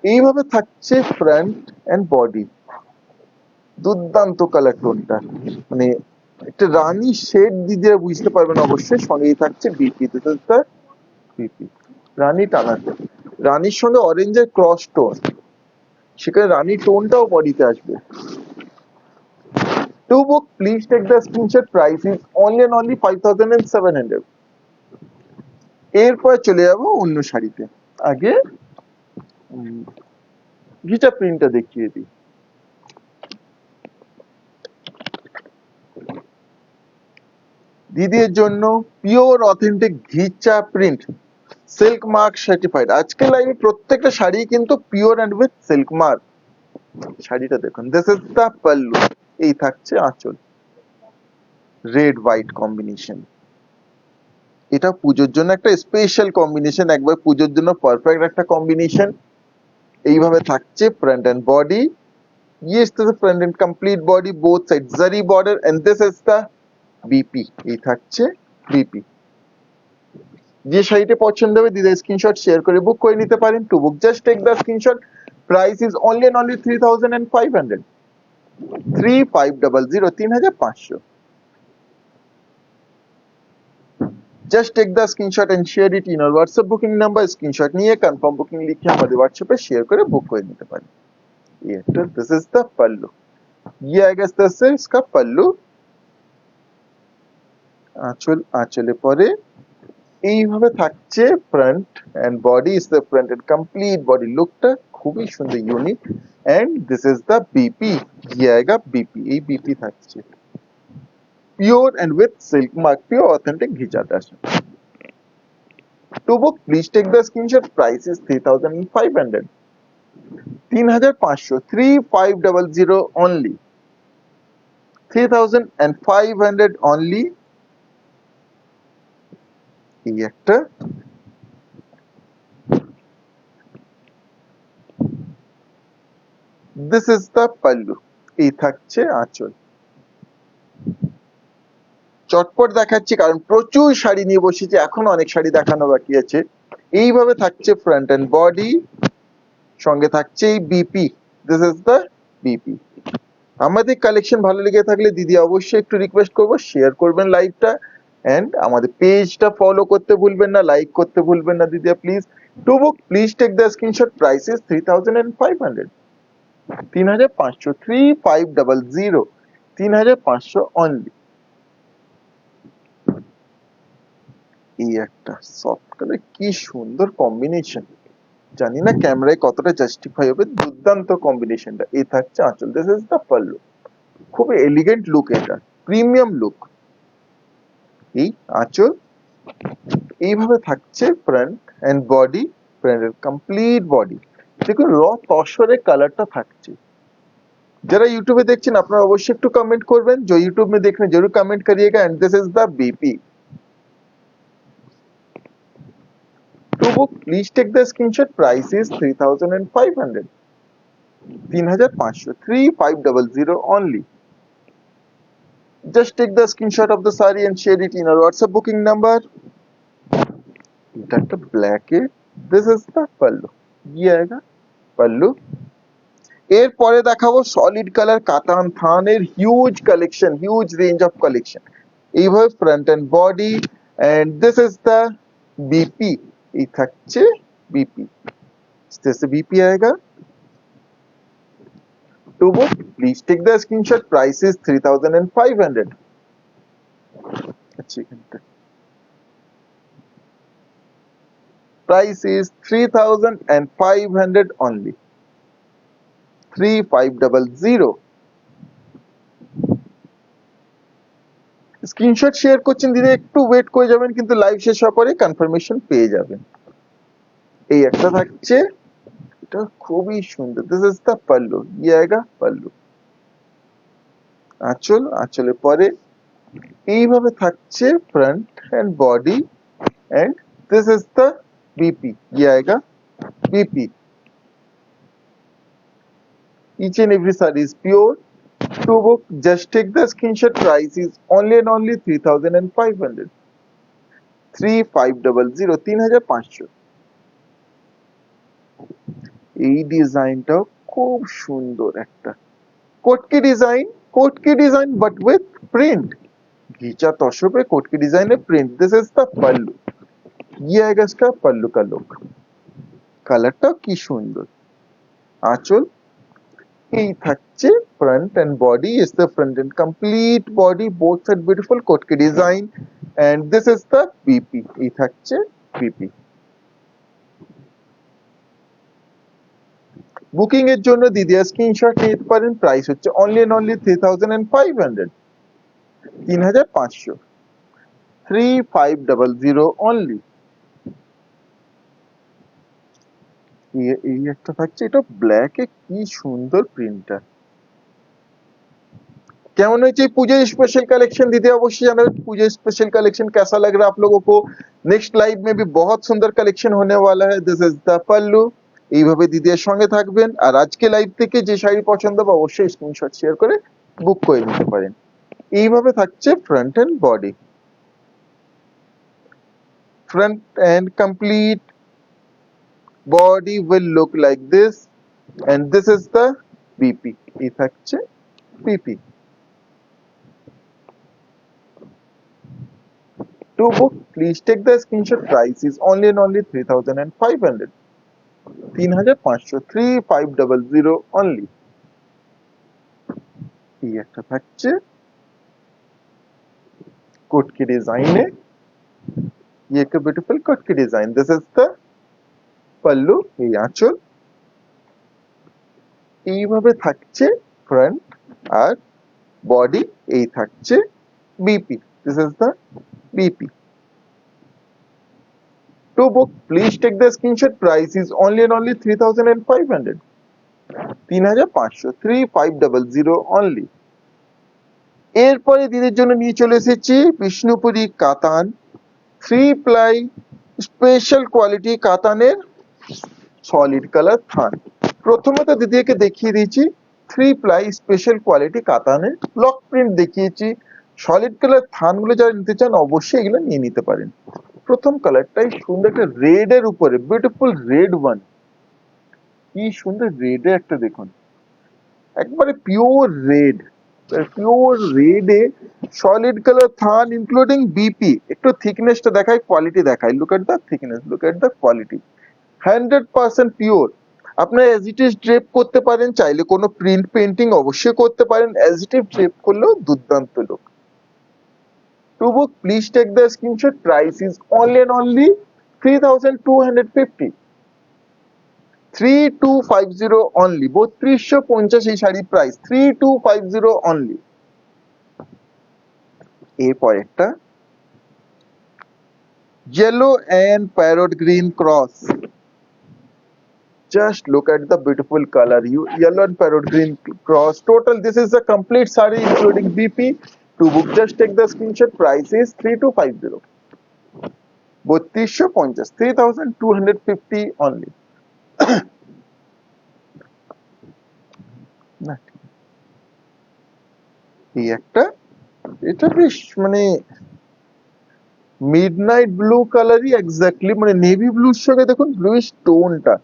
Speaker 1: এইভাবে থাকছে ফ্রন্ট এন্ড বডি। দুর্দান্ত কালার টোনটা, মানে একটা রানী শেড দিদিরা বুঝতে পারবেন অবশ্যই। সঙ্গেই থাকছে BP, this is the BP. রানী টানাতে, রানীর সঙ্গে অরেঞ্জের ক্রস টোন, সেখানে রানী টোনটাও বডিতে আসবে। To book, please take the screenshot. Price is only and only 5,700. এরপর চলে যাব অন্য শাড়িতে। আগে গিটা প্রিন্টটা দেখিয়ে দিই। দিদির জন্য pure authentic ghicha print, silk mark certified. আজকে লাইভে প্রত্যেকটা শাড়ি কিন্তু pure and with silk mark. শাড়িটা দেখুন, দিস ইজ দ্য পাল্লু। এই থাকছে আঁচল, রেড হোয়াইট কম্বিনেশন। এটা পুজোর জন্য একটা স্পেশাল কম্বিনেশন, একবার পুজোর জন্য পারফেক্ট একটা কম্বিনেশন। এইভাবে থাকছে front and body. Yes, this is front and complete body, both sides zari border, and this is the BP. এই থাকছে BP। যে শাড়িটা পছন্দ হবে দিদা স্ক্রিনশট শেয়ার করে বুক করে নিতে পারেন। To book, just take the screenshot. Price is only and only 3,500। 3,500, 3,500। Just take the screenshot and share it in our WhatsApp booking number. Screenshot নিয়ে কনফার্ম বুকিং লিখে আমাদের হোয়াটসঅ্যাপে শেয়ার করে বুক করে নিতে পারেন। दिस इज द पल्लू, ये आएगा इस तरह से इसका पल्लू। আঁচল, আঁচলে পরে এইভাবে থাকছে front and body. Is the front and complete body লুকটা খুবই সুন্দর, unique. And this is the BP, ये आएगा बीपी। এই বিপি থাকছে pure and with silk mark, pure authentic ঘিচাটা। To book, please take the screenshot. Price is 3,500। 3,500, 3,500 only, 3,500 only। এই একটা, দিস ইজ দ্য পাল্লু। এই থাকছে আঁচল। চটপট দেখাচ্ছি কারণ প্রচুর শাড়ি নিয়ে বসেছি, এখন অনেক শাড়ি দেখানো বাকি আছে। এইভাবে থাকছে ফ্রন্ট এন্ড বডি, সঙ্গে থাকছে এই BP, this is the BP. আমাদের কালেকশন ভালো লেগে থাকলে দিদি অবশ্যই একটু রিকোয়েস্ট করবো শেয়ার করবেন লাইভটা, এন্ড আমাদের পেজটা ফলো করতে ভুলবেন না, লাইক করতে ভুলবেন না দিদি please. To book, please take the screenshot. Price is 3,500। 3,500, 3,500, 3,500 only. এই একটা সফট কালার, কি সুন্দর কম্বিনেশন, জানি না ক্যামেরায় কতটা জাস্টিফাই হবে। দুর্দান্ত কম্বিনেশনটা। এই থাকছে আঁচল, দিস ইজ দ্য পাল্লু। খুব এলিগেন্ট লুক, এটা প্রিমিয়াম লুক। এই আঁচল, এইভাবে থাকছে front and body, front and complete body. দেখুন র তসরে কালারটা থাকছে, जरा यूट्यूब में देखছেন আপনারা অবশ্যই একটু কমেন্ট করবেন, जो यूट्यूब में देख रहे हैं जरूर कमेंट करिएगा। And this is the BP to book, please take the screenshot, price is 3500, 3500, 3500 only. Just take the screenshot of the saree and share it in our WhatsApp booking number. That the black है, this is the pallu, ये आएगा पल्लू। এরপরে দেখাবো solid colour কাতান থানের huge collection, huge range of collection. এইভাবে front and body, and this is the BP, এই থাকছে बीपी, जैसे बीपी आएगा। To book please take the screenshot, price is 3500। अच्छी content, price is 3500 only, 3500। Screenshot share করছেন দিদি, একটু ওয়েট করে যাবেন, কিন্তু লাইভ শেষ হওয়ার পরে কনফার্মেশন পেয়ে যাবেন। এই একটা থাকছে, এটা খুবই সুন্দর, দিস ইজ দ্য পাল্লু, ये आएगा পাল্লু। আঁচল, আঁচলের পরে এইভাবে থাকছে front and body, and this is the BP, ये आएगा BP. each and every saree is pure। to book just take the screenshot, price is only and only 3500, 3500, 3500। এই ডিজাইনটাও খুব সুন্দর একটা Kotki design, Kotki design but with print, घीचा तोशो पे कोटकी डिजाइन है, print. This is the pallu, ये आएगा इसका पल्लू का लुक। কালারটা কি সুন্দর। আঁচল, এই থাকছে front and body, is the front and complete body, both side beautiful Kotki design, and this is the BP, এই থাকছে बीपी। বুকিং এর জন্য দিদিয়া স্ক্রিনশট নিতে পারেন, প্রাইস হচ্ছে অনলি এন্ড অনলি 3500, 3500, 3500 only। এই একটা থাকছে, এটা ব্ল্যাক এ কি সুন্দর প্রিন্টটা। কেমন হয়েছে पूजा स्पेशल कलेक्शन दीदी, अवश्य जानाবেন पूजा स्पेशल कलेक्शन कैसा लग रहा है आप लोगों को। नेक्स्ट लाइव में भी बहुत सुंदर कलेक्शन होने वाला है। दिस इज द पल्लू। এইভাবে দিদির সঙ্গে থাকবেন, আর আজকে লাইভ থেকে যে শাড়ি পছন্দ হবে অবশ্যই স্ক্রিনশট শেয়ার করে বুক করে নিতে পারেন। এইভাবে থাকছে front and body, front and complete body will look like this, and this is the BP, এই থাকছে BP। to book please take the screenshot, price is only and only 3500, 3500, 3500 only। এই একটা থাকছে কোটকি ডিজাইনে, ये एक beautiful Kotki design. This is the pallu, এই আঁচল, এইভাবে থাকছে ফ্রন্ট আর বডি, এই থাকছে BP. This is the BP. to book please take the screenshot, price is only and only 3500, 3500, 3500 only। এরপরে দিদির জন্য নিয়ে চলে এসেছি বিষ্ণুপুরি কাতান, 3 ply স্পেশাল কোয়ালিটি কাতানের সলিড কালার থান। প্রথমত দিদিকে দেখিয়ে দিয়েছি 3 ply স্পেশাল কোয়ালিটি কাতানের ব্লক প্রিন্ট দেখিয়েছি। সলিড কালার থানগুলো যারা নিতে চান অবশ্যই এগুলো নিয়ে নিতে পারেন। প্রথম কালারটাই সুন্দর, একটা রেড এর উপরে বিউটিফুল রেড ওয়ান, কি সুন্দর রেড এ একটা দেখুন, একবারে পিওর রেড, পিওর রেড এ সলিড কালার থান ইনক্লুডিং बीपी। একটু থিকনেসটা দেখায়, কোয়ালিটি দেখায়, look at the thickness, look at the quality, 100% pure. আপনারা এজ ইট ইজ ড্রেপ করতে পারেন, চাইলে কোনো প্রিন্ট পেইন্টিং অবশ্যই করতে পারেন, এজ ইট ইজ ড্রেপ করলেও দুর্দান্ত look. to book please take the screenshot, price is only and only 3250, 3250 only, 3250 এই শাড়ি প্রাইস 3250 only। এরপর একটা yellow and parrot green cross, Just look at the beautiful color. You yellow and parrot green cross. Total, this is the complete saree including BP. To book, just take the screenshot. Price is 3250. 3250, 3250 only. না, এই একটা, এটা বেশ মানে midnight blue কালারই exactly, মানে navy ব্লুর সঙ্গে দেখুন ব্লুইশ টোনটা,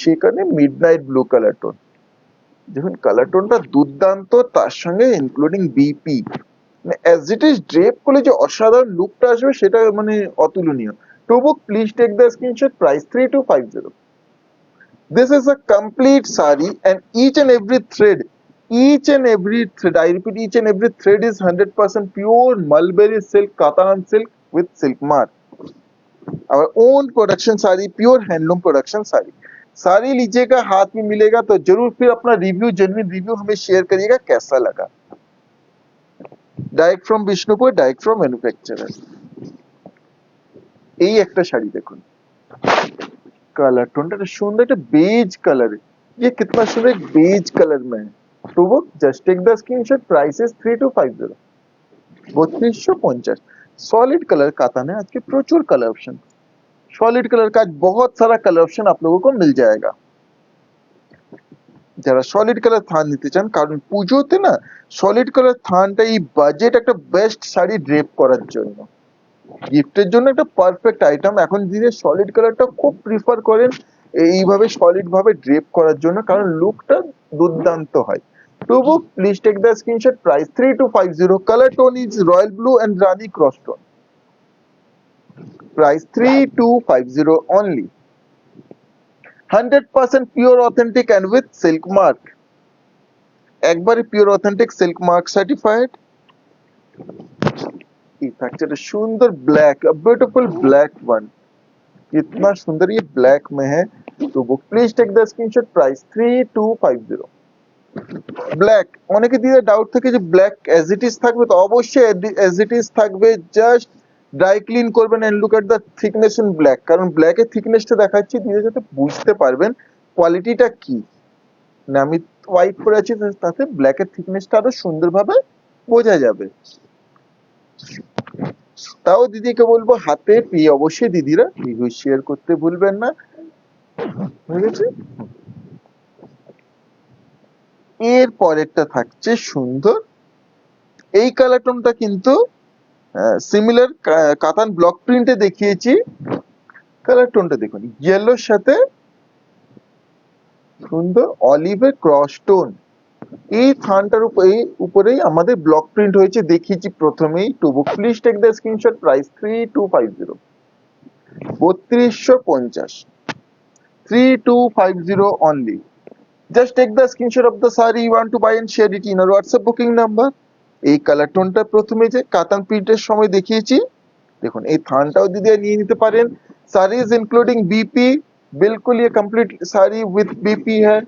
Speaker 1: সেখানে মিডনাইট ব্লু কালার টোন, দেখুন কালার টোনটা দুর্দান্ত, তার সঙ্গে ইনক্লুডিং বিপি, মানে অ্যাজ ইট ইজ ড্রেপ করলে যে অসাধারণ লুকটা আসবে সেটা মানে অতুলনীয়। To book please take the screenshot, price 3250. This is a complete sari and each and every thread, I repeat, each and every thread is 100% pure mulberry silk, katan silk with silk mark. Our own production sari, pure handloom production sari. सारी लीजिएगा, हाथ में मिलेगा तो जरूर फिर अपना review, genuine review हमें शेयर करिएगा कैसा लगा। Direct from Bishnupur, direct from manufacturer. এই একটা শাড়ি দেখুন, कलर टोनটা सुंदर, একটা बेज कलर है, ये कितना सुंदर एक बेज कलर में है। तो वो just take the screenshot, price is 3250, 3250। Solid colour कातान है, आज के प्रचुर कलर ऑप्शन, सॉलिड कलर का आज बहुत सारा कलर ऑप्शन आप लोगों को मिल जाएगा। যারা সলিড কালার থান নিতে চান, কারণ পুজোতে না সলিড কালার থানটা এই বাজেট একটা বেস্ট শাড়ি ড্রেপ করার জন্য, গিফটের জন্য একটা পারফেক্ট আইটেম। এখন দিনে সলিড কালারটা খুব প্রিফার করেন এইভাবে সলিড ভাবে ড্রেপ করার জন্য, কারণ লুকটা দুর্দান্ত হয়। To book please take the screenshot, price 3250, colour tone is royal blue and rani cross tone, price 3250 only, 100% pure authentic and with silk mark, একবারে pure authentic silk mark certified. ये फैक्चर सुंदर ब्लैक, ब्यूटीफुल ब्लैक वन, इतना सुंदर ये black में है। तो वो please take the screenshot, price 3250। Black, অনেকে দিদা ডাউট থাকে যে ব্ল্যাক অ্যাজ ইট ইজ থাকবে, তো অবশ্যই অ্যাজ ইট ইজ থাকবে, জাস্ট ড্রাই ক্লিন করবেন and look at the thickness in black, কারণ ব্ল্যাকের থিকনেসটা দেখাচ্ছি দিদা যাতে বুঝতে পারবেন কোয়ালিটিটা কি না। আমি হোয়াইট পরে আছি, তাতে ব্ল্যাকের থিকনেসটা আরো সুন্দরভাবে বোঝা যাবে। তাও দিদিকে বলবো হাতে পেয়ে অবশ্যই দিদিরা রিভিউ শেয়ার করতে ভুলবেন না। হয়ে গেছে, এর পরেরটা থাকছে সুন্দর, এই কালার টোনটা কিন্তু সিমিলার কাতান ব্লক প্রিন্টে দেখিয়েছি। কালার টোনটা দেখুন, ইয়েলোর সাথে সুন্দর অলিভের ক্রস টোন, এই থানটার উপরেই আমাদের ব্লক প্রিন্ট হয়েছে, দেখিয়েছি প্রথমেই। To book please take the screenshot, price 3250, 3250, 3250 only. Just take the screenshot of the saree you want to buy and share it in our WhatsApp booking number. এই colour টোনটা প্রথমে যে কাতান প্রিন্টের সময় দেখিয়েছি, দেখুন এই থানটাও দিদি নিয়ে নিতে পারেন। साड़ीज इंक्लूडिंग बीपी, बिल्कुल ये कंप्लीट साड़ी विद बीपी है।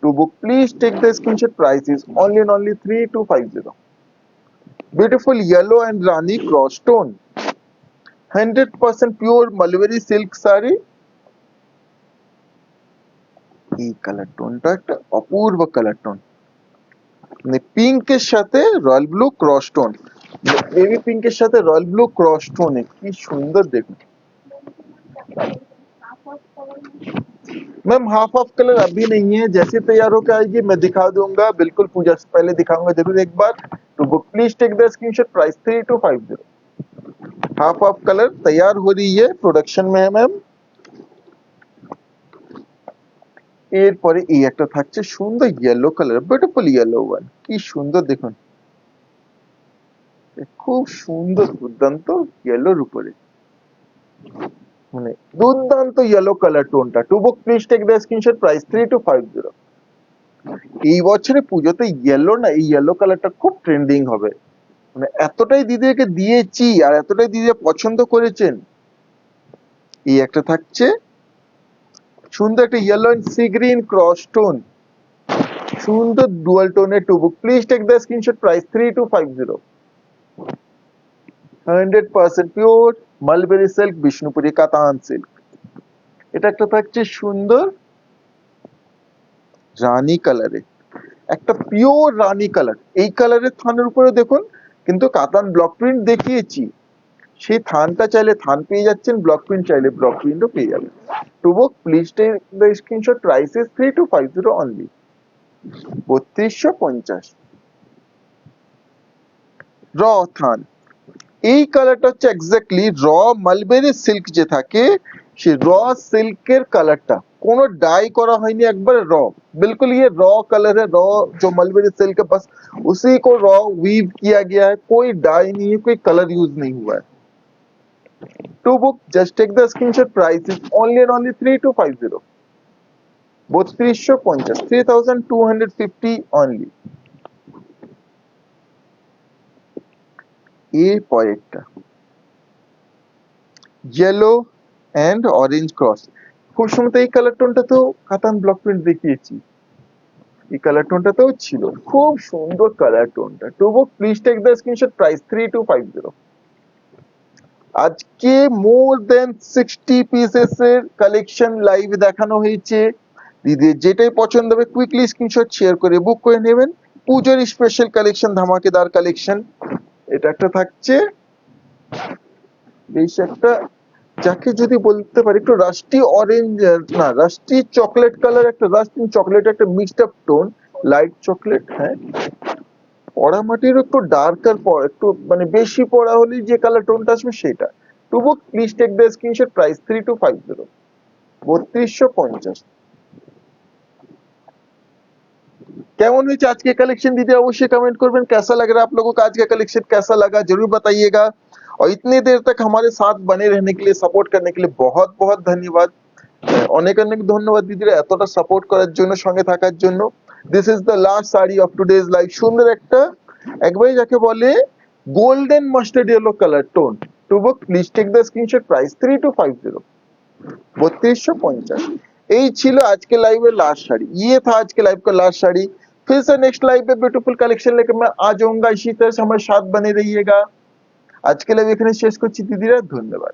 Speaker 1: To book please take the screenshot, price is only and only 3250। Beautiful yellow and rani cross tone, 100% pure mulberry silk sari. এই কালার টোনটা একটা অপূর্ব কালার টোন, মানে পিঙ্কের সাথে royal blue cross tone, baby পিঙ্কের সাথে রয়্যাল ब्लू क्रॉस टोन है, কি সুন্দর দেখুন। मैम हाफ ऑफ कलर अभी नहीं है, जैसे तैयार होकर आएगी मैं दिखा दूंगा, बिल्कुल पूजा से पहले दिखाऊंगा जरूर एक बार। To book please take the screenshot, price 3250। Half off colour तैयार हो रही है, प्रोडक्शन में है मैम। এরপরে এই একটা থাকছে সুন্দর yellow colour, beautiful yellow one, কি সুন্দর দেখুন, খুব সুন্দর দুর্দান্ত ইয়েলোর উপরে, মানে দুর্দান্ত ইয়েলো কালার টোনটা। To book please take the screenshot, price 3250। এই বছরে পুজোতে ইয়েলো না, এই ইয়েলো কালারটা খুব ট্রেন্ডিং হবে, মানে এতটাই দিদিকে দিয়েছি আর এতটাই দিদি পছন্দ করেছেন। এই একটা থাকছে সুন্দর একটা yellow and sea green cross tone, সুন্দর ডুয়াল টোনের। To book please take the screenshot, price 3250। 100% pure mulberry silk, Bishnupuri katan silk. এটা একটা থাকছে সুন্দর রানী কালারে, একটা পিওর রানী কালার। এই কালারের থানের উপরে দেখুন কিন্তু কাতান ব্লক প্রিন্ট দেখিয়েছি, সেই থানটা চাইলে থান পেয়ে যাচ্ছেন, ব্লক প্রিন্ট চাইলে ব্লক প্রিন্টও পেয়ে যাবেন। To book please take the screenshot, price is 3250 only, 3250। র থান, এই কালারটা হচ্ছে এক্স্যাক্টলি র মালবেরি সিল্ক যে থাকে সেই র সিল্কের কালারটা, কোনো ডাई करा হয়নি, একবার র, बिल्कुल ये रॉ कलर है, रॉ जो मलबेरी सिल्क है बस उसी को रॉ वीव किया गया है, कोई डाई नहीं है, कोई कलर यूज नहीं हुआ है। To book just take the screenshot, price is only and only 3250, 3250, 3250 only. এই পরেরটা ইয়েলো এন্ড অরেঞ্জ ক্রস, খুব সম্ভবত এই কালার টোনটাতেও কাতান ব্লক প্রিন্ট দেখিয়েছি, এই কালার টোনটাতেও ছিল, খুব সুন্দর কালার টোনটা। To book please take the screenshot, price 3250। আজকে মোর দেন 60 পিসেস এর কালেকশন লাইভ দেখানো হয়েছে, দিদির যেটাই পছন্দ হবে কুইকলি স্ক্রিনশট শেয়ার করে বুক করে নেবেন। পুজোর স্পেশাল কালেকশন, ধামাকেদার কালেকশন, এটা একটা থাকছে, বেশ একটা, যাকে যদি বলতে পারি একটু রাস্টি অরেঞ্জ, না রাস্টি চকলেট কালার, একটা রাস্টি চকলেট, একটা mixed up tone, light chocolate, হ্যাঁ পড়া মাটির একটু ডার্কার পড়া, একটু মানে বেশি পড়া হলে যে কালার টোনটা আসবে সেটা। To book please take the screenshot, price 3250, 3250। কেমন হয়েছে আজকে कलेक्शन दीदी अवश्य कमेंट करবেন, कैसा लग रहा है आप लोगों को आज का कलेक्शन, कैसा लगा जरूर बताइएगा। और इतनी देर तक हमारे साथ बने रहने के लिए, सपोर्ट करने के लिए बहुत बहुत धन्यवाद, অনেক অনেক ধন্যবাদ দিদিরা এতটা সাপোর্ট করার জন্য, সঙ্গে থাকার জন্য। This is the last sari of today's live, সুন্দর একটা একবারে যাকে বলে golden mustard yellow colour tone. To book please take the screenshot, price 3250, 3250। এই ছিল আজকে লাইভের লাস্ট শাড়ি, ये था आज के लाइव का लास्ट साड़ी। फिर से नेक्स्ट लाइव पे ब्यूटीफुल कलेक्शन लेकर मैं आ जाऊंगा, इसी तरह से हमारे साथ बने रहिएगा। আজকে লাইভ এখানে শেষ করছি দিদিরা, ধন্যবাদ।